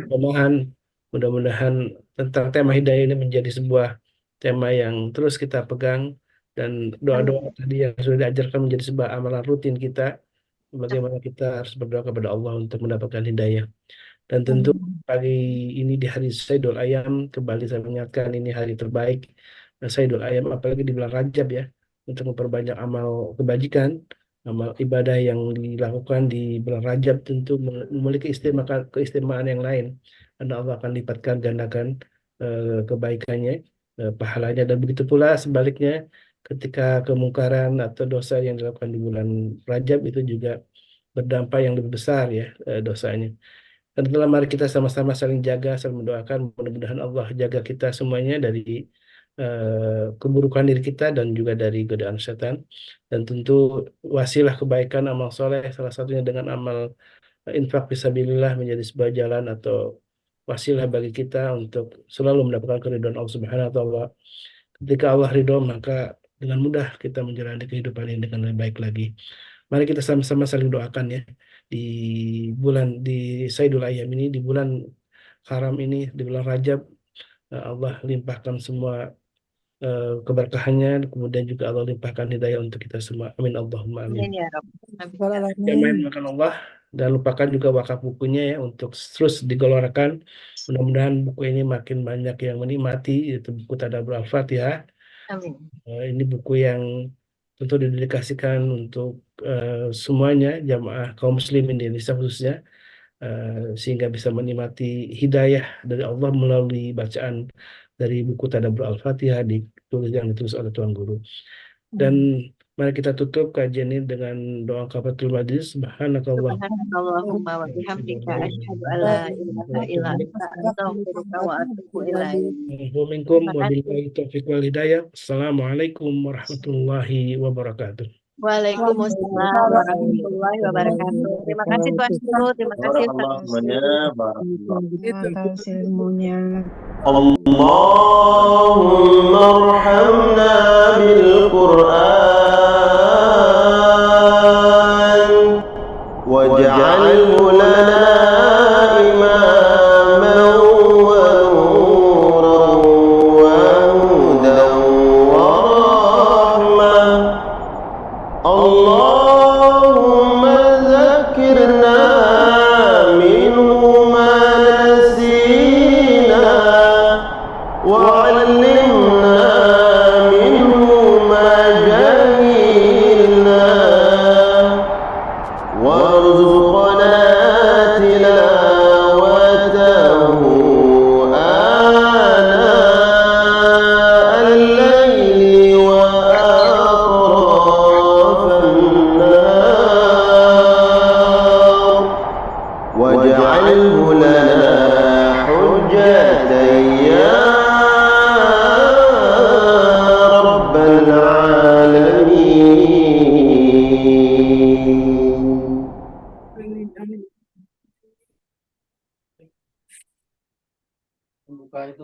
mudah-mudahan tentang tema hidayah ini menjadi sebuah tema yang terus kita pegang, dan doa-doa tadi yang sudah diajarkan menjadi sebuah amalan rutin kita, bagaimana kita harus berdoa kepada Allah untuk mendapatkan hidayah. Dan tentu pagi ini di hari Saidul Ayam, kembali saya mengingatkan ini hari terbaik Saidul Ayam, apalagi di bulan Rajab, ya, untuk memperbanyak amal kebajikan, amal ibadah yang dilakukan di bulan Rajab tentu memiliki keistimewaan yang lain, karena Allah akan lipatkan gandakan kebaikannya, pahalanya. Dan begitu pula sebaliknya, ketika kemungkaran atau dosa yang dilakukan di bulan Rajab itu juga berdampak yang lebih besar, ya, dosanya. Dan itulah mari kita sama-sama saling jaga, saling mendoakan, mudah-mudahan Allah jaga kita semuanya dari keburukan diri kita dan juga dari godaan setan. Dan tentu wasilah kebaikan, amal soleh, salah satunya dengan amal infak fisabilillah, menjadi sebuah jalan atau wasilah bagi kita untuk selalu mendapatkan keridhaan Allah Subhanahu wa Ta'ala. Ketika Allah ridho, maka dengan mudah kita menjalani kehidupan ini dengan lebih baik lagi. Mari kita sama-sama saling doakan, ya, di Saidul Ayam ini, di bulan haram ini, di bulan Rajab, Allah limpahkan semua keberkahannya, kemudian juga Allah limpahkan hidayah untuk kita semua. Amin Allahumma amin. Amin ya Rabb. Jangan main-main Allah, dan lupakan juga wakaf bukunya, ya, untuk terus digelorkan. Mudah-mudahan buku ini makin banyak yang menikmati, yaitu buku Tadabbur Al-Fatihah. Amin. Ini buku yang tentu didedikasikan untuk semuanya, jamaah kaum muslimin di Indonesia khususnya, sehingga bisa menikmati hidayah dari Allah melalui bacaan dari buku Tadabbur Al-Fatihah yang ditulis oleh Tuan Guru. Dan mari kita tutup kajian ini dengan doa kafaratul majlis. Subhanakallahumma wa bihamdika asyhadu an la ilaha illa anta astaghfiruka wa atubu ilaik. Wabillahi taufiq wal hidayah. Assalamualaikum warahmatullahi wabarakatuh. Waalaikumsalam warahmatullahi wabarakatuh. Terima kasih Tuan Guru, terima kasih Barakallah semuanya, barakallah. Terima kasih ilmunya. Allahumma arhamna bil Qur'an waj'alhu lana imaman wa nuran wa hudan wa rahmah. Allahumma zakkirna minhu ma nasina وعلمنا منه ما جهلنا وارزقنا تلاوته آناء الليل وأطراف النهار واجعله لنا حجة يا رب العالمين. Buka itu.